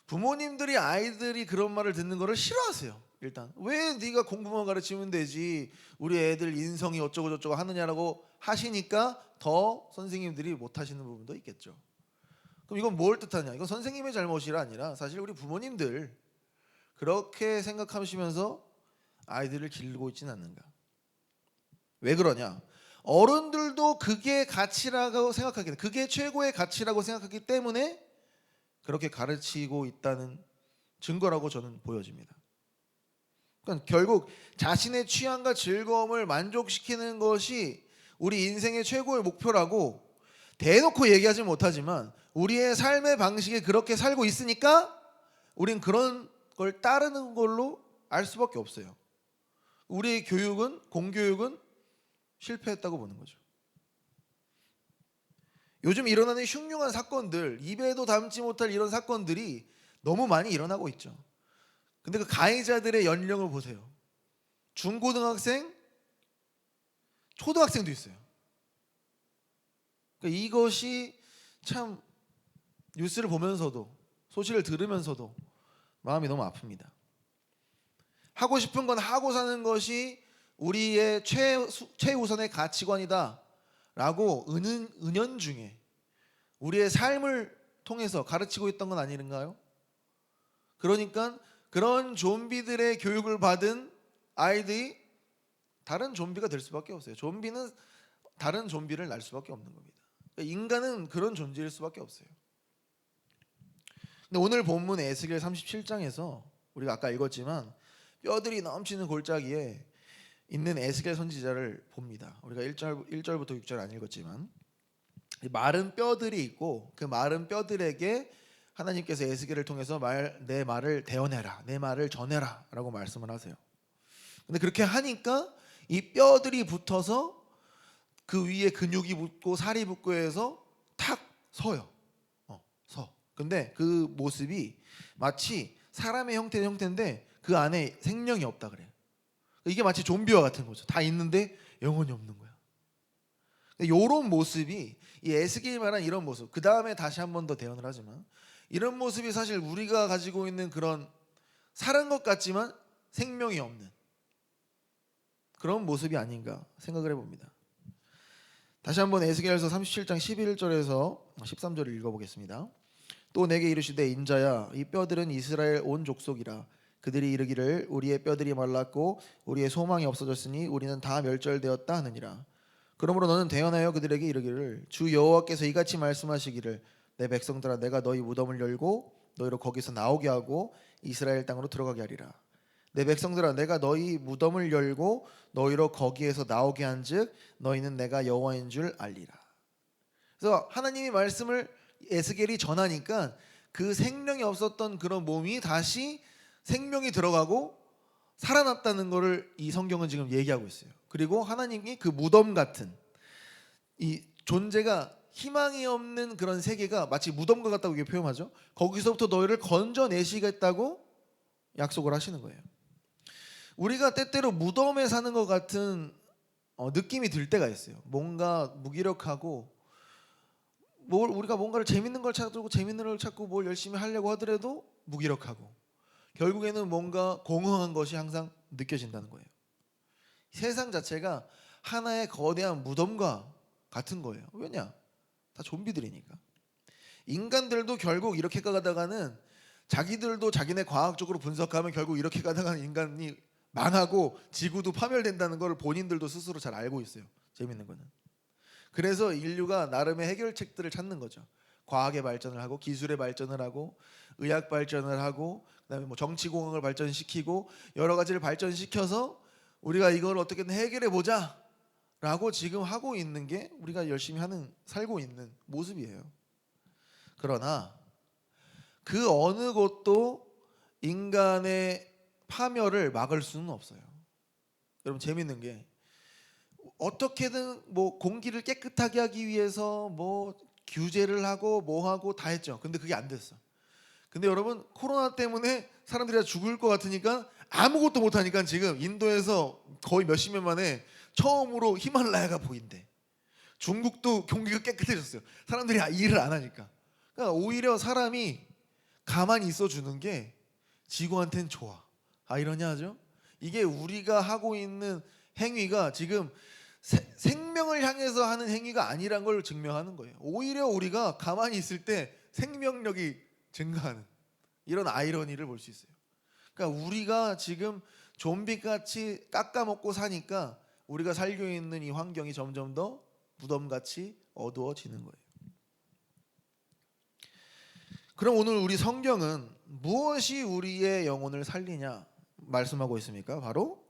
부모님들이 아이들이 그런 말을 듣는 거를 싫어하세요. 일단 왜 네가 공부만 가르치면 되지 우리 애들 인성이 어쩌고 저쩌고 하느냐라고 하시니까 더 선생님들이 못하시는 부분도 있겠죠. 그럼 이건 뭘 뜻하냐? 이건 선생님의 잘못이 아니라 사실 우리 부모님들 그렇게 생각하시면서 아이들을 기르고 있지는 않는가. 왜 그러냐? 어른들도 그게 가치라고 생각하기 때문에, 그게 최고의 가치라고 생각하기 때문에 그렇게 가르치고 있다는 증거라고 저는 보여집니다. 그러니까 결국 자신의 취향과 즐거움을 만족시키는 것이 우리 인생의 최고의 목표라고 대놓고 얘기하지 못하지만 우리의 삶의 방식이 그렇게 살고 있으니까 우린 그런 걸 따르는 걸로 알 수밖에 없어요. 우리의 교육은, 공교육은 실패했다고 보는 거죠. 요즘 일어나는 흉흉한 사건들, 입에도 담지 못할 이런 사건들이 너무 많이 일어나고 있죠. 근데 그 가해자들의 연령을 보세요. 중고등학생, 초등학생도 있어요. 그러니까 이것이 참 뉴스를 보면서도 소식을 들으면서도 마음이 너무 아픕니다. 하고 싶은 건 하고 사는 것이 우리의 최우선의 가치관이다 라고 은연중에 우리의 삶을 통해서 가르치고 있던 건 아닌가요? 그러니까 그런 좀비들의 교육을 받은 아이들이 다른 좀비가 될 수밖에 없어요. 좀비는 다른 좀비를 낳을 수밖에 없는 겁니다. 인간은 그런 존재일 수밖에 없어요. 근데 오늘 본문 에스겔 37장에서 우리가 아까 읽었지만 뼈들이 넘치는 골짜기에 있는 에스겔 선지자를 봅니다. 우리가 1절부터 6절 안 읽었지만 마른 뼈들이 있고 그 마른 뼈들에게 하나님께서 에스겔을 통해서 내 말을 대언해라, 내 말을 전해라 라고 말씀을 하세요. 근데 그렇게 하니까 이 뼈들이 붙어서 그 위에 근육이 붙고 살이 붙고 해서 탁 서요. 서. 근데 그 모습이 마치 사람의 형태인데 그 안에 생명이 없다 그래요. 이게 마치 좀비와 같은 거죠. 다 있는데 영혼이 없는 거야. 이런 모습이 이 에스겔이 말한 이런 모습. 그 다음에 다시 한 번 더 대언을 하지만 이런 모습이 사실 우리가 가지고 있는 그런 살은 것 같지만 생명이 없는 그런 모습이 아닌가 생각을 해봅니다. 다시 한번 에스겔서 37장 11절에서 13절을 읽어보겠습니다. 또 내게 이르시되 인자야 이 뼈들은 이스라엘 온 족속이라. 그들이 이르기를 우리의 뼈들이 말랐고 우리의 소망이 없어졌으니 우리는 다 멸절되었다 하느니라. 그러므로 너는 대언하여 그들에게 이르기를 주 여호와께서 이같이 말씀하시기를 내 백성들아 내가 너희 무덤을 열고 너희로 거기서 나오게 하고 이스라엘 땅으로 들어가게 하리라. 내 백성들아 내가 너희 무덤을 열고 너희로 거기에서 나오게 한즉 너희는 내가 여호와인 줄 알리라. 그래서 하나님이 말씀을 에스겔이 전하니까 그 생명이 없었던 그런 몸이 다시 생명이 들어가고 살아났다는 것을 이 성경은 지금 얘기하고 있어요. 그리고 하나님이 그 무덤 같은 이 존재가 희망이 없는 그런 세계가 마치 무덤과 같다고 이렇게 표현하죠. 거기서부터 너희를 건져내시겠다고 약속을 하시는 거예요. 우리가 때때로 무덤에 사는 것 같은 느낌이 들 때가 있어요. 뭔가 무기력하고 우리가 뭔가를 재밌는 걸 찾고 재밌는 걸 찾고 뭘 열심히 하려고 하더라도 무기력하고 결국에는 뭔가 공허한 것이 항상 느껴진다는 거예요. 세상 자체가 하나의 거대한 무덤과 같은 거예요. 왜냐? 다 좀비들이니까. 인간들도 결국 이렇게 가다가는 자기들도 자기네 과학적으로 분석하면 결국 이렇게 가다가는 인간이 망하고 지구도 파멸된다는 걸 본인들도 스스로 잘 알고 있어요. 재밌는 거는. 그래서 인류가 나름의 해결책들을 찾는 거죠. 과학의 발전을 하고 기술의 발전을 하고 의학 발전을 하고 그다음에 뭐 정치공학을 발전시키고 여러 가지를 발전시켜서 우리가 이걸 어떻게든 해결해 보자라고 지금 하고 있는 게 우리가 열심히 살고 있는 모습이에요. 그러나 그 어느 것도 인간의 파멸을 막을 수는 없어요. 여러분 재밌는 게 어떻게든 뭐 공기를 깨끗하게 하기 위해서 뭐 규제를 하고 뭐 하고 다 했죠. 근데 그게 안 됐어. 근데 여러분 코로나 때문에 사람들이 다 죽을 것 같으니까 아무것도 못 하니까 지금 인도에서 거의 몇십 년 만에 처음으로 히말라야가 보인대. 중국도 공기가 깨끗해졌어요. 사람들이 일을 안 하니까. 그러니까 오히려 사람이 가만히 있어 주는 게 지구한테는 좋아. 이러냐 하죠? 이게 우리가 하고 있는 행위가 지금 생명을 향해서 하는 행위가 아니란 걸 증명하는 거예요. 오히려 우리가 가만히 있을 때 생명력이 증가하는 이런 아이러니를 볼 수 있어요. 그러니까 우리가 지금 좀비같이 깎아먹고 사니까 우리가 살고 있는 이 환경이 점점 더 무덤같이 어두워지는 거예요. 그럼 오늘 우리 성경은 무엇이 우리의 영혼을 살리냐 말씀하고 있습니까? 바로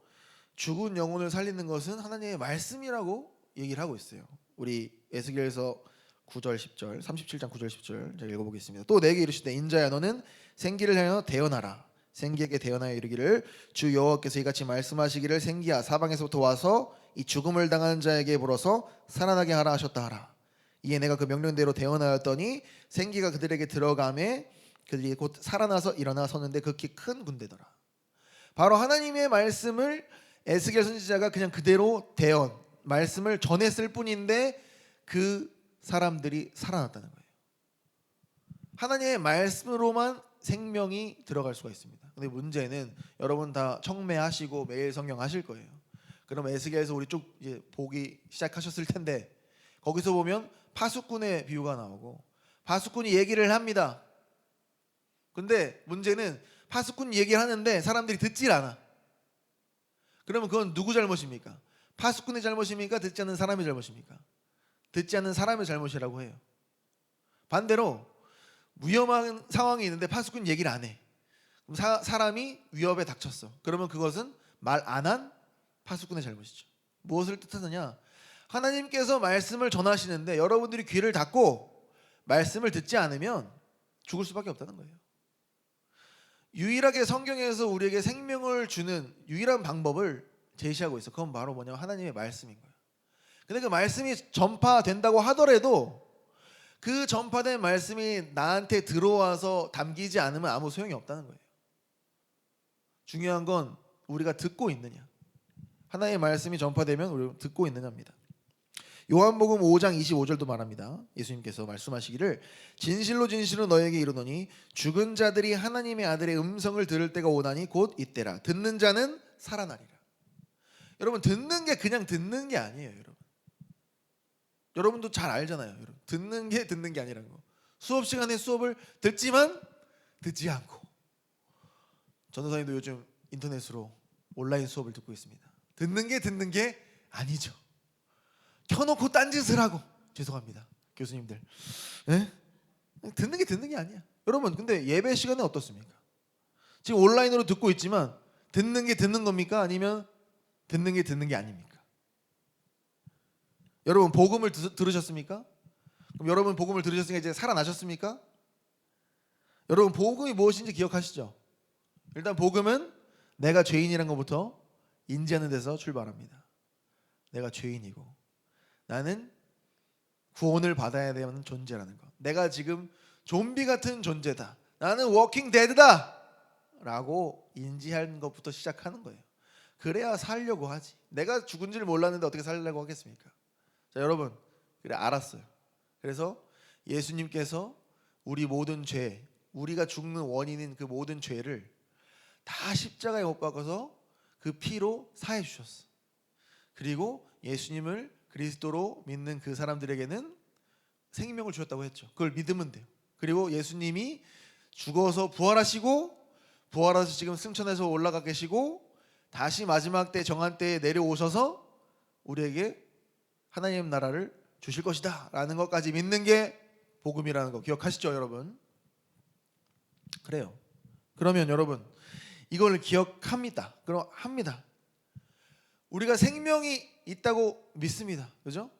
죽은 영혼을 살리는 것은 하나님의 말씀이라고 얘기를 하고 있어요. 우리 에스겔서 9절 10절 37장 9절 10절 제가 읽어보겠습니다. 또 내게 이르시되 인자야 너는 생기를 향하여 대언하라. 생기에게 대언하여 이르기를 주 여호와께서 이같이 말씀하시기를 생기야 사방에서부터 와서 이 죽음을 당한 자에게 물어서 살아나게 하라 하셨다 하라. 이에 내가 그 명령대로 대언하였더니 생기가 그들에게 들어가매 그들이 곧 살아나서 일어나 섰는데 극히 큰 군대더라. 바로 하나님의 말씀을 에스겔 선지자가 그냥 그대로 대언 말씀을 전했을 뿐인데 그 사람들이 살아났다는 거예요. 하나님의 말씀으로만 생명이 들어갈 수가 있습니다. 근데 문제는 여러분 다 청매하시고 매일 성경 하실 거예요. 그럼 에스겔에서 우리 쭉 이제 보기 시작하셨을 텐데 거기서 보면 파수꾼의 비유가 나오고 파수꾼이 얘기를 합니다. 근데 문제는 파수꾼 얘기를 하는데 사람들이 듣질 않아. 그러면 그건 누구 잘못입니까? 파수꾼의 잘못입니까? 듣지 않는 사람의 잘못입니까? 듣지 않는 사람의 잘못이라고 해요. 반대로 위험한 상황이 있는데 파수꾼 얘기를 안 해. 그럼 사람이 위협에 닥쳤어. 그러면 그것은 말 안 한 파수꾼의 잘못이죠. 무엇을 뜻하느냐? 하나님께서 말씀을 전하시는데 여러분들이 귀를 닫고 말씀을 듣지 않으면 죽을 수밖에 없다는 거예요. 유일하게 성경에서 우리에게 생명을 주는 유일한 방법을 제시하고 있어. 그건 바로 뭐냐면 하나님의 말씀인 거예요. 근데 그 말씀이 전파된다고 하더라도 그 전파된 말씀이 나한테 들어와서 담기지 않으면 아무 소용이 없다는 거예요. 중요한 건 우리가 듣고 있느냐. 하나님의 말씀이 전파되면 우리가 듣고 있느냐입니다. 요한복음 5장 25절도 말합니다. 예수님께서 말씀하시기를 진실로 진실로 너에게 이르노니 죽은 자들이 하나님의 아들의 음성을 들을 때가 오나니 곧 이때라. 듣는 자는 살아나리라. 여러분 듣는 게 그냥 듣는 게 아니에요. 여러분도 잘 알잖아요. 여러분. 듣는 게 아니라는 거. 수업 시간에 수업을 듣지만 듣지 않고. 전도사님도 요즘 인터넷으로 온라인 수업을 듣고 있습니다. 듣는 게 아니죠. 켜놓고 딴짓을 하고. 죄송합니다 교수님들. 네? 듣는 게 아니야. 여러분 근데 예배 시간에 어떻습니까? 지금 온라인으로 듣고 있지만 듣는 게 듣는 겁니까? 아니면 듣는 게 아닙니까? 여러분 복음을 들으셨습니까? 그럼 여러분 복음을 들으셨으니까 이제 살아나셨습니까? 여러분 복음이 무엇인지 기억하시죠? 일단 복음은 내가 죄인이라는 것부터 인지하는 데서 출발합니다. 내가 죄인이고 나는 구원을 받아야 되는 존재라는 것. 내가 지금 좀비 같은 존재다. 나는 워킹 데드다 라고 인지하는 것부터 시작하는 거예요. 그래야 살려고 하지. 내가 죽은 줄 몰랐는데 어떻게 살려고 하겠습니까? 자, 여러분, 그래 알았어요. 그래서 예수님께서 우리 모든 죄, 우리가 죽는 원인인 그 모든 죄를 다 십자가에 못 박아서 그 피로 사해 주셨어. 그리고 예수님을 그리스도로 믿는 그 사람들에게는 생명을 주셨다고 했죠. 그걸 믿으면 돼요. 그리고 예수님이 죽어서 부활하시고 부활해서 지금 승천해서 올라가 계시고 다시 마지막 때 정한 때에 내려오셔서 우리에게 하나님 나라를 주실 것이다 라는 것까지 믿는 게 복음이라는 거 기억하시죠, 여러분? 그래요. 그러면 여러분 이걸 기억합니다. 그럼 합니다. 우리가 생명이 있다고 믿습니다. 그죠?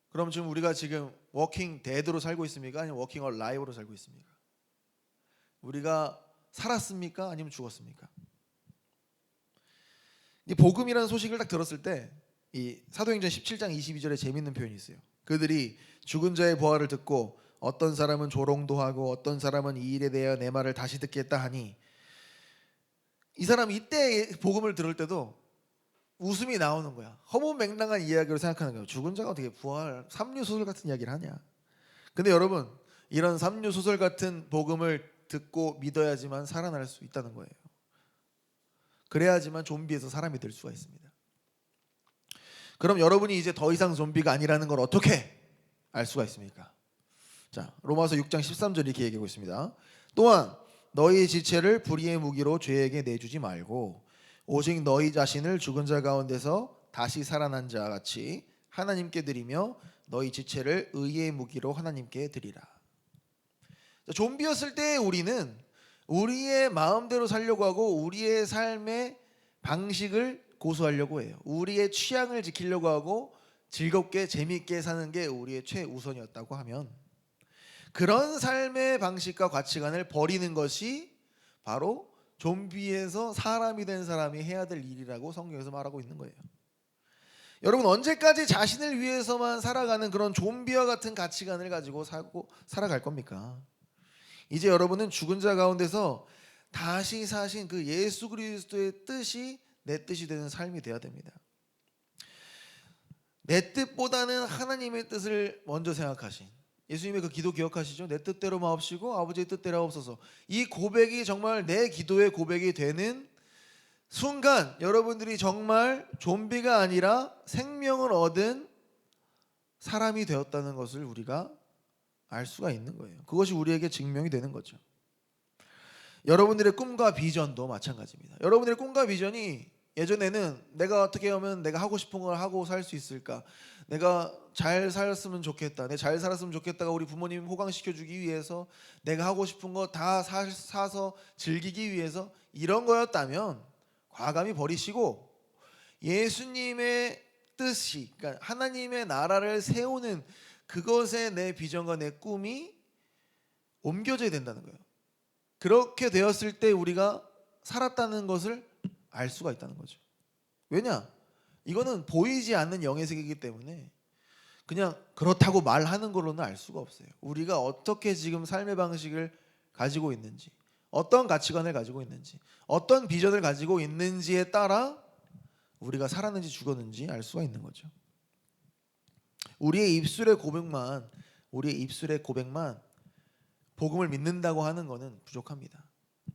그럼 지금 우리가 지금 워킹 데드로 살고 있습니까? 아니면 워킹 얼라이브로 살고 있습니까? 우리가 살았습니까? 아니면 죽었습니까? 이 복음이라는 소식을 딱 들었을 때 이 사도행전 17장 22절에 재밌는 표현이 있어요. 그들이 죽은 자의 부활을 듣고 어떤 사람은 조롱도 하고 어떤 사람은 이 일에 대하여 내 말을 다시 듣겠다 하니 이 사람이 이때 복음을 들을 때도 웃음이 나오는 거야. 허무맹랑한 이야기로 생각하는 거예요. 죽은 자가 어떻게 부활, 삼류소설 같은 이야기를 하냐. 근데 여러분 이런 삼류소설 같은 복음을 듣고 믿어야지만 살아날 수 있다는 거예요. 그래야지만 좀비에서 사람이 될 수가 있습니다. 그럼 여러분이 이제 더 이상 좀비가 아니라는 걸 어떻게 알 수가 있습니까? 자, 로마서 6장 13절 이렇게 얘기하고 있습니다. 또한 너희 지체를 불의의 무기로 죄에게 내주지 말고 오직 너희 자신을 죽은 자 가운데서 다시 살아난 자 같이 하나님께 드리며 너희 지체를 의의 무기로 하나님께 드리라. 좀비였을 때 우리는 우리의 마음대로 살려고 하고 우리의 삶의 방식을 고수하려고 해요. 우리의 취향을 지키려고 하고 즐겁게 재미있게 사는 게 우리의 최우선이었다고 하면 그런 삶의 방식과 가치관을 버리는 것이 바로 좀비에서 사람이 된 사람이 해야 될 일이라고 성경에서 말하고 있는 거예요. 여러분 언제까지 자신을 위해서만 살아가는 그런 좀비와 같은 가치관을 가지고 살아갈 겁니까? 이제 여러분은 죽은 자 가운데서 다시 사신 그 예수 그리스도의 뜻이 내 뜻이 되는 삶이 돼야 됩니다. 내 뜻보다는 하나님의 뜻을 먼저 생각하신 예수님의 그 기도 기억하시죠? 내 뜻대로 마옵시고 아버지의 뜻대로 하옵소서. 이 고백이 정말 내 기도의 고백이 되는 순간 여러분들이 정말 좀비가 아니라 생명을 얻은 사람이 되었다는 것을 우리가 알 수가 있는 거예요. 그것이 우리에게 증명이 되는 거죠. 여러분들의 꿈과 비전도 마찬가지입니다. 여러분들의 꿈과 비전이 예전에는 내가 어떻게 하면 내가 하고 싶은 걸 하고 살 수 있을까? 내가 잘 살았으면 좋겠다. 내가 잘 살았으면 좋겠다가 우리 부모님 호강시켜주기 위해서 내가 하고 싶은 거 다 사서 즐기기 위해서 이런 거였다면 과감히 버리시고 예수님의 뜻이 그러니까 하나님의 나라를 세우는 그것에 내 비전과 내 꿈이 옮겨져야 된다는 거예요. 그렇게 되었을 때 우리가 살았다는 것을 알 수가 있다는 거죠. 왜냐? 이거는 보이지 않는 영의 세계이기 때문에 그냥 그렇다고 말하는 걸로는 알 수가 없어요. 우리가 어떻게 지금 삶의 방식을 가지고 있는지, 어떤 가치관을 가지고 있는지, 어떤 비전을 가지고 있는지에 따라 우리가 살았는지 죽었는지 알 수가 있는 거죠. 우리의 입술의 고백만 복음을 믿는다고 하는 것은 부족합니다.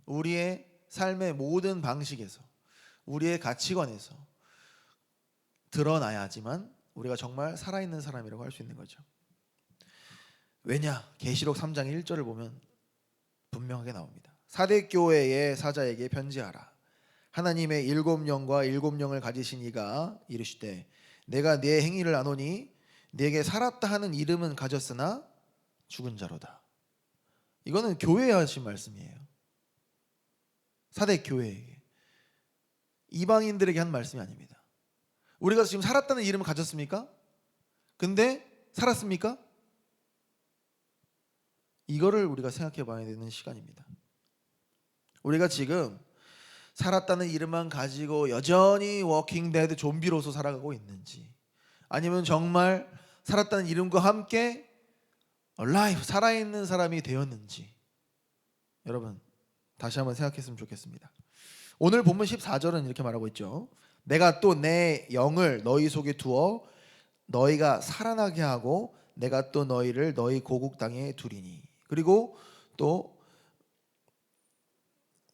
우리의 삶의 모든 방식에서 우리의 가치관에서 드러나야지만 우리가 정말 살아있는 사람이라고 할 수 있는 거죠. 왜냐? 계시록 3장 1절을 보면 분명하게 나옵니다. 사대교회의 사자에게 편지하라. 하나님의 7영과 7영을 가지신 이가 이르시되 내가 네 행위를 아노니 네게 살았다 하는 이름은 가졌으나 죽은 자로다. 이거는 교회에 하신 말씀이에요. 사대교회에게 이방인들에게 한 말씀이 아닙니다. 우리가 지금 살았다는 이름을 가졌습니까? 근데 살았습니까? 이거를 우리가 생각해 봐야 되는 시간입니다. 우리가 지금 살았다는 이름만 가지고 여전히 워킹 데드 좀비로서 살아가고 있는지, 아니면 정말 살았다는 이름과 함께 라이프 살아있는 사람이 되었는지, 여러분 다시 한번 생각했으면 좋겠습니다. 오늘 본문 14절은 이렇게 말하고 있죠. 내가 또 내 영을 너희 속에 두어 너희가 살아나게 하고 내가 또 너희를 너희 고국 땅에 두리니. 그리고 또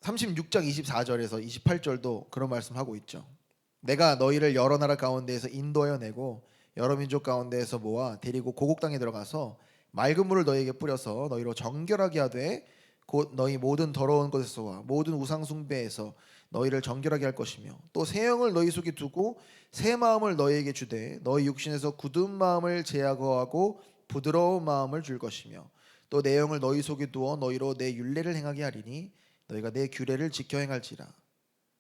36장 24절에서 28절도 그런 말씀하고 있죠. 내가 너희를 여러 나라 가운데에서 인도하여 내고 여러 민족 가운데에서 모아 데리고 고국 땅에 들어가서 맑은 물을 너희에게 뿌려서 너희로 정결하게 하되 곧 너희 모든 더러운 것에서와 모든 우상 숭배에서 너희를 정결하게 할 것이며 또 새 영을 너희 속에 두고 새 마음을 너희에게 주되 너희 육신에서 굳은 마음을 제거하고 부드러운 마음을 줄 것이며 또 내 영을 너희 속에 두어 너희로 내 율례를 행하게 하리니 너희가 내 규례를 지켜 행할지라.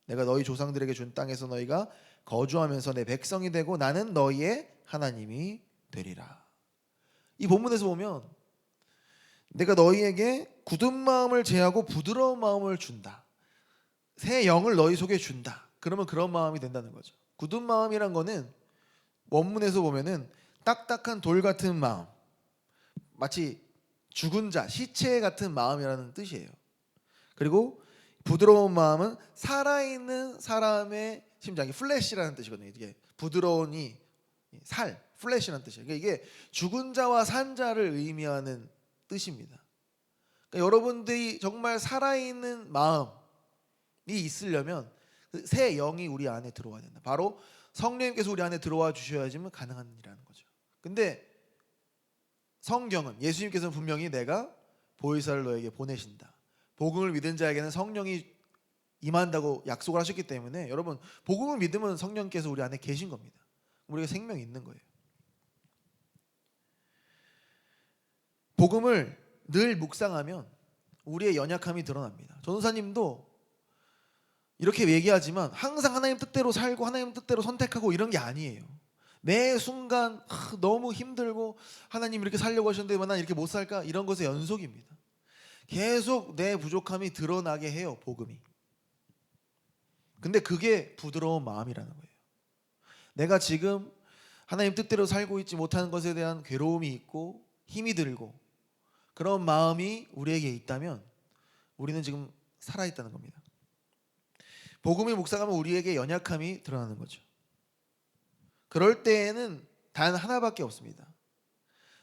내가 너희 조상들에게 준 땅에서 너희가 거주하면서 내 백성이 되고 나는 너희의 하나님이 되리라. 이 본문에서 보면 내가 너희에게 굳은 마음을 제하고 부드러운 마음을 준다. 새 영을 너희 속에 준다. 그러면 그런 마음이 된다는 거죠. 굳은 마음이란 거는 원문에서 보면은 딱딱한 돌 같은 마음, 마치 죽은 자, 시체 같은 마음이라는 뜻이에요. 그리고 부드러운 마음은 살아있는 사람의 심장이, 플래시라는 뜻이거든요. 이게 부드러운이 살, 플래시라는 뜻이에요. 그러니까 이게 죽은 자와 산 자를 의미하는 뜻입니다. 그러니까 여러분들이 정말 살아있는 마음이 있으려면 새 영이 우리 안에 들어와야 된다. 바로 성령님께서 우리 안에 들어와 주셔야지만 가능한 일이라는 거죠. 근데 성경은, 예수님께서는 분명히 내가 보혜사를 너에게 보내신다, 복음을 믿은 자에게는 성령이 임한다고 약속을 하셨기 때문에 여러분 복음을 믿으면 성령께서 우리 안에 계신 겁니다. 우리가 생명이 있는 거예요. 복음을 늘 묵상하면 우리의 연약함이 드러납니다. 전도사님도 이렇게 얘기하지만 항상 하나님 뜻대로 살고 하나님 뜻대로 선택하고 이런 게 아니에요. 매 순간 너무 힘들고 하나님 이렇게 살려고 하셨는데 왜 난 이렇게 못 살까? 이런 것의 연속입니다. 계속 내 부족함이 드러나게 해요, 복음이. 근데 그게 부드러운 마음이라는 거예요. 내가 지금 하나님 뜻대로 살고 있지 못하는 것에 대한 괴로움이 있고 힘이 들고 그런 마음이 우리에게 있다면 우리는 지금 살아있다는 겁니다. 복음을 묵상하면 우리에게 연약함이 드러나는 거죠. 그럴 때에는 단 하나밖에 없습니다.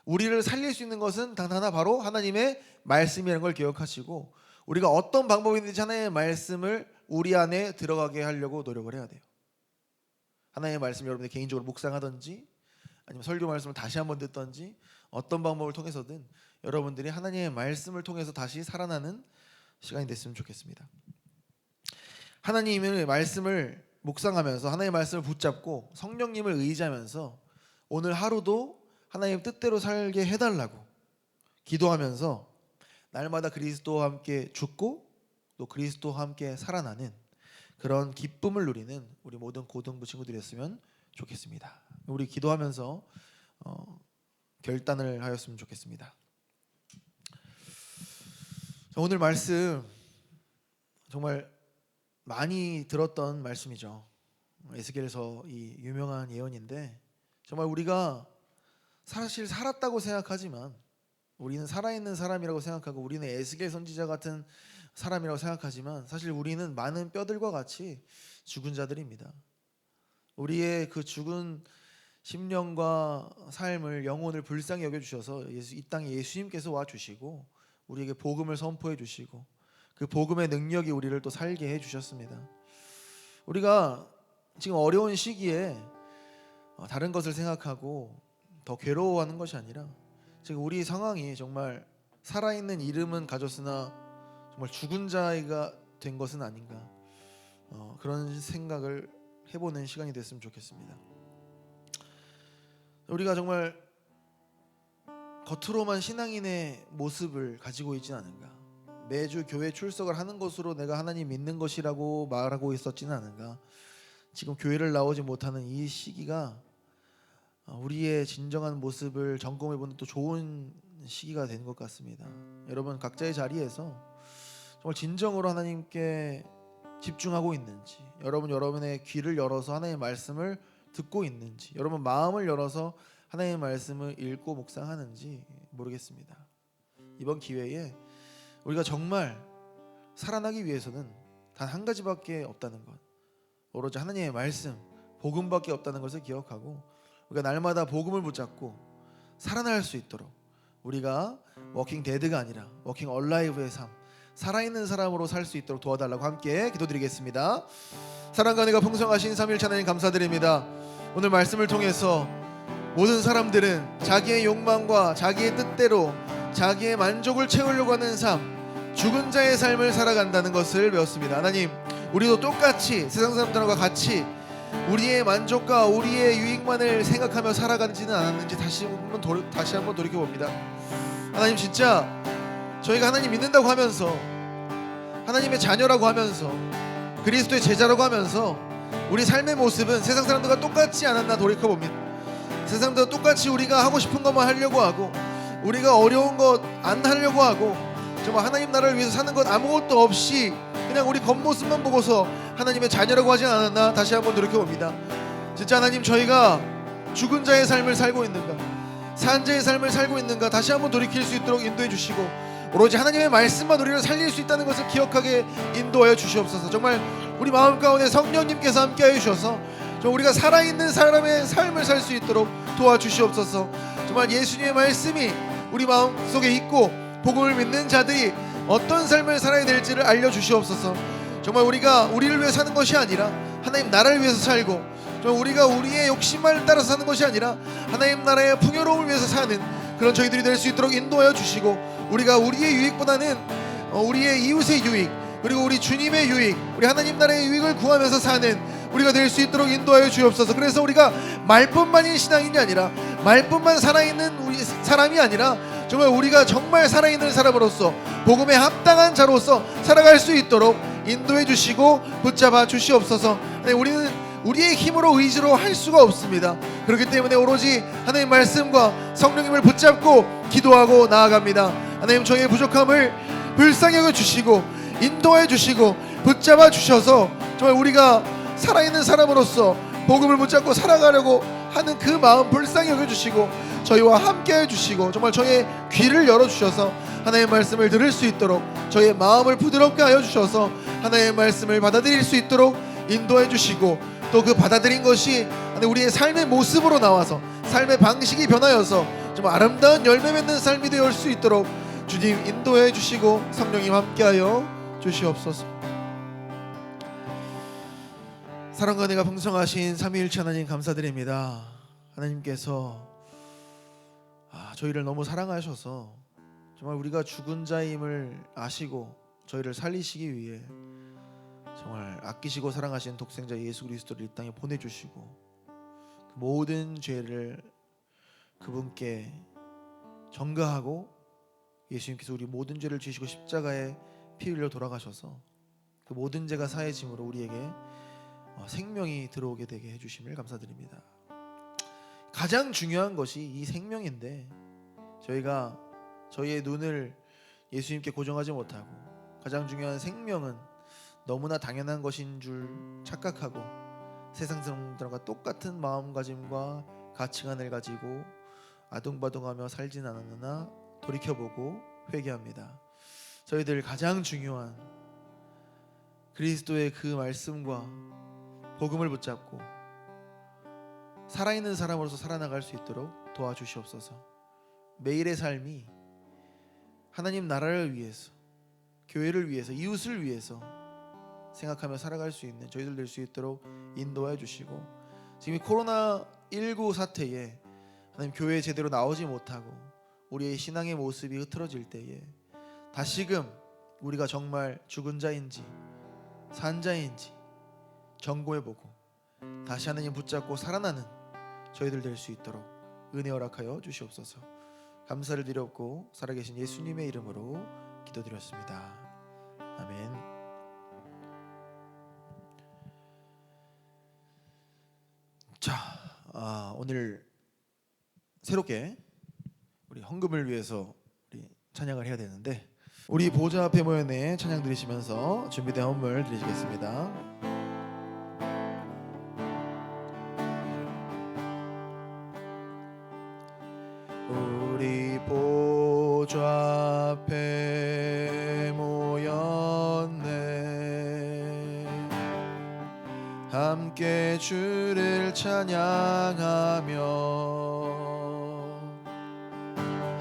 우리를 살릴 수 있는 것은 단 하나, 바로 하나님의 말씀이라는 걸 기억하시고 우리가 어떤 방법이든지 하나님의 말씀을 우리 안에 들어가게 하려고 노력을 해야 돼요. 하나님의 말씀 여러분들 개인적으로 묵상하든지 아니면 설교 말씀을 다시 한번 듣든지 어떤 방법을 통해서든 여러분들이 하나님의 말씀을 통해서 다시 살아나는 시간이 됐으면 좋겠습니다. 하나님의 말씀을 묵상하면서 하나님의 말씀을 붙잡고 성령님을 의지하면서 오늘 하루도 하나님 뜻대로 살게 해달라고 기도하면서 날마다 그리스도와 함께 죽고 또 그리스도와 함께 살아나는 그런 기쁨을 누리는 우리 모든 고등부 친구들이었으면 좋겠습니다. 우리 기도하면서 결단을 하였으면 좋겠습니다. 오늘 말씀 정말 많이 들었던 말씀이죠. 에스겔서 이 유명한 예언인데 정말 우리가 사실 살았다고 생각하지만 우리는 살아있는 사람이라고 생각하고 우리는 에스겔 선지자 같은 사람이라고 생각하지만 사실 우리는 많은 뼈들과 같이 죽은 자들입니다. 우리의 그 죽은 심령과 삶을, 영혼을 불쌍히 여겨주셔서 이 땅에 예수님께서 와주시고 우리에게 복음을 선포해 주시고 그 복음의 능력이 우리를 또 살게 해주셨습니다. 우리가 지금 어려운 시기에 다른 것을 생각하고 더 괴로워하는 것이 아니라 지금 우리 상황이 정말 살아있는 이름은 가졌으나 정말 죽은 자가 된 것은 아닌가, 그런 생각을 해보는 시간이 됐으면 좋겠습니다. 우리가 정말 겉으로만 신앙인의 모습을 가지고 있지는 않은가, 매주 교회 출석을 하는 것으로 내가 하나님 믿는 것이라고 말하고 있었지는 않은가, 지금 교회를 나오지 못하는 이 시기가 우리의 진정한 모습을 점검해보는 또 좋은 시기가 된 것 같습니다. 여러분 각자의 자리에서 정말 진정으로 하나님께 집중하고 있는지, 여러분의 귀를 열어서 하나님의 말씀을 듣고 있는지, 여러분 마음을 열어서 하나님의 말씀을 읽고 묵상하는지 모르겠습니다. 이번 기회에 우리가 정말 살아나기 위해서는 단 한 가지밖에 없다는 것, 오로지 하나님의 말씀, 복음밖에 없다는 것을 기억하고 우리가 날마다 복음을 붙잡고 살아날 수 있도록 우리가 워킹 데드가 아니라 워킹 얼라이브의 삶, 살아있는 사람으로 살 수 있도록 도와달라고 함께 기도드리겠습니다. 사랑과 은혜가 풍성하신 삼위일체 하나님 감사드립니다. 오늘 말씀을 통해서 모든 사람들은 자기의 욕망과 자기의 뜻대로 자기의 만족을 채우려고 하는 삶, 죽은 자의 삶을 살아간다는 것을 배웠습니다. 하나님, 우리도 똑같이 세상 사람들과 같이 우리의 만족과 우리의 유익만을 생각하며 살아가지는 않았는지 다시 한번 돌이켜봅니다. 하나님, 진짜 저희가 하나님 믿는다고 하면서, 하나님의 자녀라고 하면서, 그리스도의 제자라고 하면서 우리 삶의 모습은 세상 사람들과 똑같지 않았나 돌이켜봅니다. 세상 사람들과 똑같이 우리가 하고 싶은 것만 하려고 하고, 우리가 어려운 것 안 하려고 하고, 정말 하나님 나라를 위해서 사는 것 아무것도 없이 그냥 우리 겉모습만 보고서 하나님의 자녀라고 하지 않았나 다시 한번 돌이켜봅니다. 진짜 하나님, 저희가 죽은 자의 삶을 살고 있는가, 산 자의 삶을 살고 있는가 다시 한번 돌이킬 수 있도록 인도해 주시고, 오로지 하나님의 말씀만 우리를 살릴 수 있다는 것을 기억하게 인도하여 주시옵소서. 정말 우리 마음 가운데 성령님께서 함께하여 주셔서 우리가 살아있는 사람의 삶을 살 수 있도록 도와주시옵소서. 정말 예수님의 말씀이 우리 마음속에 있고 복음을 믿는 자들이 어떤 삶을 살아야 될지를 알려주시옵소서. 정말 우리가 우리를 위해 사는 것이 아니라 하나님 나라를 위해서 살고, 정말 우리가 우리의 욕심을 따라서 사는 것이 아니라 하나님 나라의 풍요로움을 위해서 사는 그런 저희들이 될 수 있도록 인도하여 주시고, 우리가 우리의 유익보다는 우리의 이웃의 유익, 그리고 우리 주님의 유익, 우리 하나님 나라의 유익을 구하면서 사는 우리가 될 수 있도록 인도하여 주옵소서. 그래서 우리가 말뿐만인 신앙인이 아니라, 말뿐만 살아있는 우리 사람이 아니라, 정말 우리가 정말 살아있는 사람으로서 복음에 합당한 자로서 살아갈 수 있도록 인도해 주시고 붙잡아 주시옵소서. 우리는 우리의 힘으로 의지로 할 수가 없습니다. 그렇기 때문에 오로지 하나님 말씀과 성령님을 붙잡고 기도하고 나아갑니다. 하나님, 저희의 부족함을 불쌍히 여겨 주시고 인도해 주시고 붙잡아 주셔서 정말 우리가 살아있는 사람으로서 복음을 붙잡고 살아가려고 하는 그 마음 불쌍히 여겨주시고 저희와 함께 해주시고, 정말 저희의 귀를 열어주셔서 하나님의 말씀을 들을 수 있도록, 저희의 마음을 부드럽게 하여 주셔서 하나님의 말씀을 받아들일 수 있도록 인도해 주시고, 또 그 받아들인 것이 우리의 삶의 모습으로 나와서 삶의 방식이 변하여서 정말 아름다운 열매 맺는 삶이 되어 올 수 있도록 주님 인도해 주시고 성령님 함께하여 주시옵소서. 사랑과 은혜가 풍성하신 삼위일체 하나님 감사드립니다. 하나님께서 저희를 너무 사랑하셔서 정말 우리가 죽은 자임을 아시고 저희를 살리시기 위해 정말 아끼시고 사랑하신 독생자 예수 그리스도를 이 땅에 보내주시고, 모든 죄를 그분께 전가하고 예수님께서 우리 모든 죄를 지시고 십자가에 피 흘려 돌아가셔서 그 모든 죄가 사해짐으로 우리에게 생명이 들어오게 되게 해주심을 감사드립니다. 가장 중요한 것이 이 생명인데, 저희가 저희의 눈을 예수님께 고정하지 못하고 가장 중요한 생명은 너무나 당연한 것인 줄 착각하고 세상 사람들과 똑같은 마음가짐과 가치관을 가지고 아둥바둥하며 살진 않았느나 돌이켜보고 회개합니다. 저희들 가장 중요한 그리스도의 그 말씀과 복음을 붙잡고 살아있는 사람으로서 살아나갈 수 있도록 도와주시옵소서. 매일의 삶이 하나님 나라를 위해서, 교회를 위해서, 이웃을 위해서 생각하며 살아갈 수 있는 저희들 될 수 있도록 인도해 주시고, 지금 이 코로나19 사태에 하나님 교회에 제대로 나오지 못하고 우리의 신앙의 모습이 흐트러질 때에 다시금 우리가 정말 죽은 자인지 산 자인지 점검해보고 다시 하나님 붙잡고 살아나는 저희들 될 수 있도록 은혜 허락하여 주시옵소서. 감사를 드렸고 살아계신 예수님의 이름으로 기도드렸습니다. 아멘. 자, 오늘 새롭게 우리 헌금을 위해서 우리 찬양을 해야 되는데 우리 보좌 앞에 모였네 찬양 드리시면서 준비된 헌물 드리시겠습니다. 우리 보좌 앞에 모였네 함께 주를 찬양하며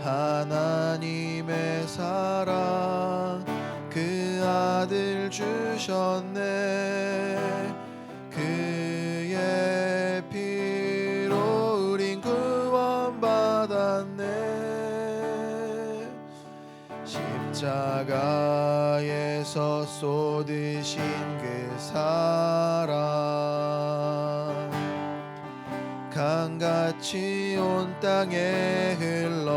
하나님의 사랑 그 아들 주셨네 그의 피로 우린 구원받았네 십자가에서 쏟으신 그 사랑 강같이 온 땅에 흘러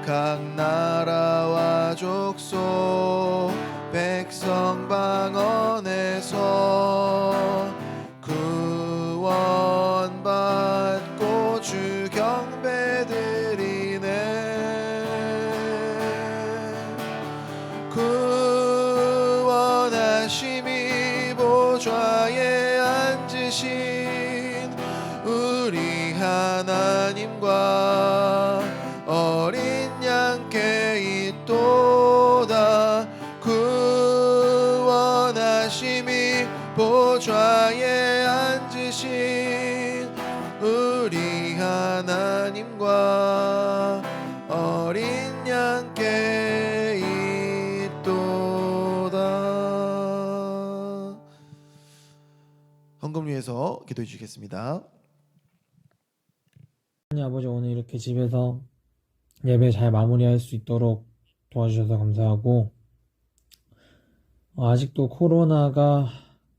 각 나라와 족속 백성 방언에서 구원받고 주 경배드리네 구원하심이 보좌에 앉으신 우리 하나님과 어린 양께 있도다 구원하심이 보좌에 앉으신 우리 하나님과 어린 양께 있도다. 헌금 위해서 기도해 주시겠습니다. 하나님 아버지, 오늘 이렇게 집에서 예배 잘 마무리할 수 있도록 도와주셔서 감사하고, 아직도 코로나가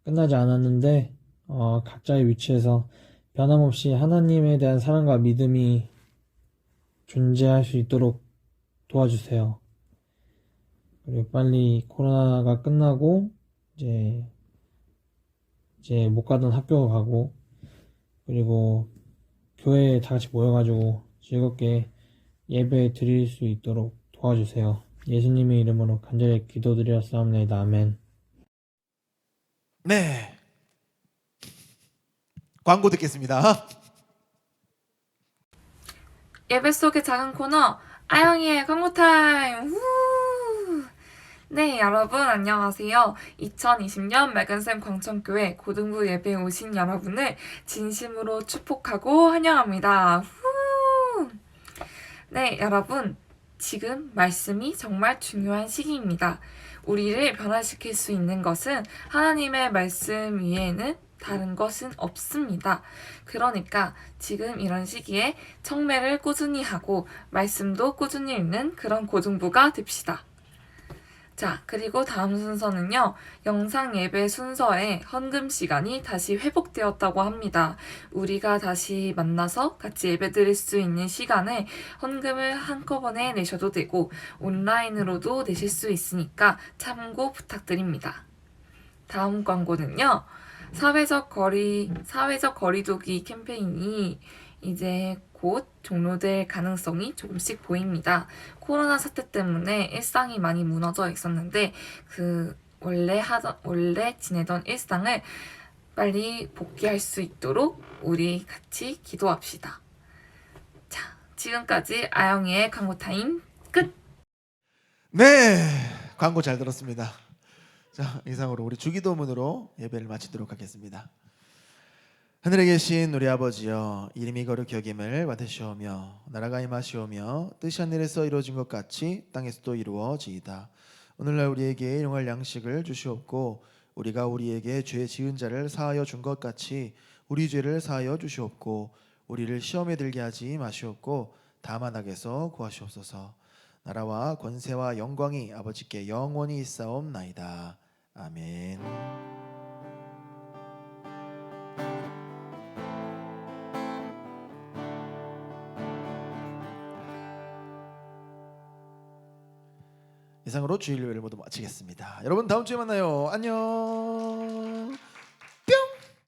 끝나지 않았는데 각자의 위치에서 변함없이 하나님에 대한 사랑과 믿음이 존재할 수 있도록 도와주세요. 그리고 빨리 코로나가 끝나고 이제 못 가던 학교 가고, 그리고 교회에 다 같이 모여가지고 즐겁게 예배 드릴 수 있도록 도와주세요. 예수님의 이름으로 간절히 기도드렸사옵나이다. 아멘. 네, 광고 듣겠습니다. 예배 속의 작은 코너 아영이의 광고 타임. 우! 네, 여러분 안녕하세요. 2020년 맑은샘 광천교회 고등부 예배에 오신 여러분을 진심으로 축복하고 환영합니다. 후! 네, 여러분 지금 말씀이 정말 중요한 시기입니다. 우리를 변화시킬 수 있는 것은 하나님의 말씀 위에는 다른 것은 없습니다. 그러니까 지금 이런 시기에 청매를 꾸준히 하고 말씀도 꾸준히 읽는 그런 고등부가 됩시다. 자, 그리고 다음 순서는요. 영상 예배 순서에 헌금 시간이 다시 회복되었다고 합니다. 우리가 다시 만나서 같이 예배 드릴 수 있는 시간에 헌금을 한꺼번에 내셔도 되고 온라인으로도 내실 수 있으니까 참고 부탁드립니다. 다음 광고는요. 사회적 거리두기 캠페인이 이제 곧 종료될 가능성이 조금씩 보입니다. 코로나 사태 때문에 일상이 많이 무너져 있었는데 원래 지내던 일상을 빨리 복귀할 수 있도록 우리 같이 기도합시다. 자, 지금까지 아영이의 광고 타임 끝! 네, 광고 잘 들었습니다. 자, 이상으로 우리 주기도문으로 예배를 마치도록 하겠습니다. 하늘에 계신 우리 아버지여, 이름이 거룩히 여김을 받으시오며 나라가 임하시오며 뜻이 하늘에서 이루어진 것 같이 땅에서도 이루어지이다. 오늘날 우리에게 일용할 양식을 주시옵고 우리가 우리에게 죄 지은 자를 사하여 준 것 같이 우리 죄를 사하여 주시옵고 우리를 시험에 들게 하지 마시옵고 다만 악에서 구하시옵소서. 나라와 권세와 영광이 아버지께 영원히 있사옵나이다. 아멘. 이상으로 주일 예배를 모두 마치겠습니다. 여러분 다음 주에 만나요. 안녕.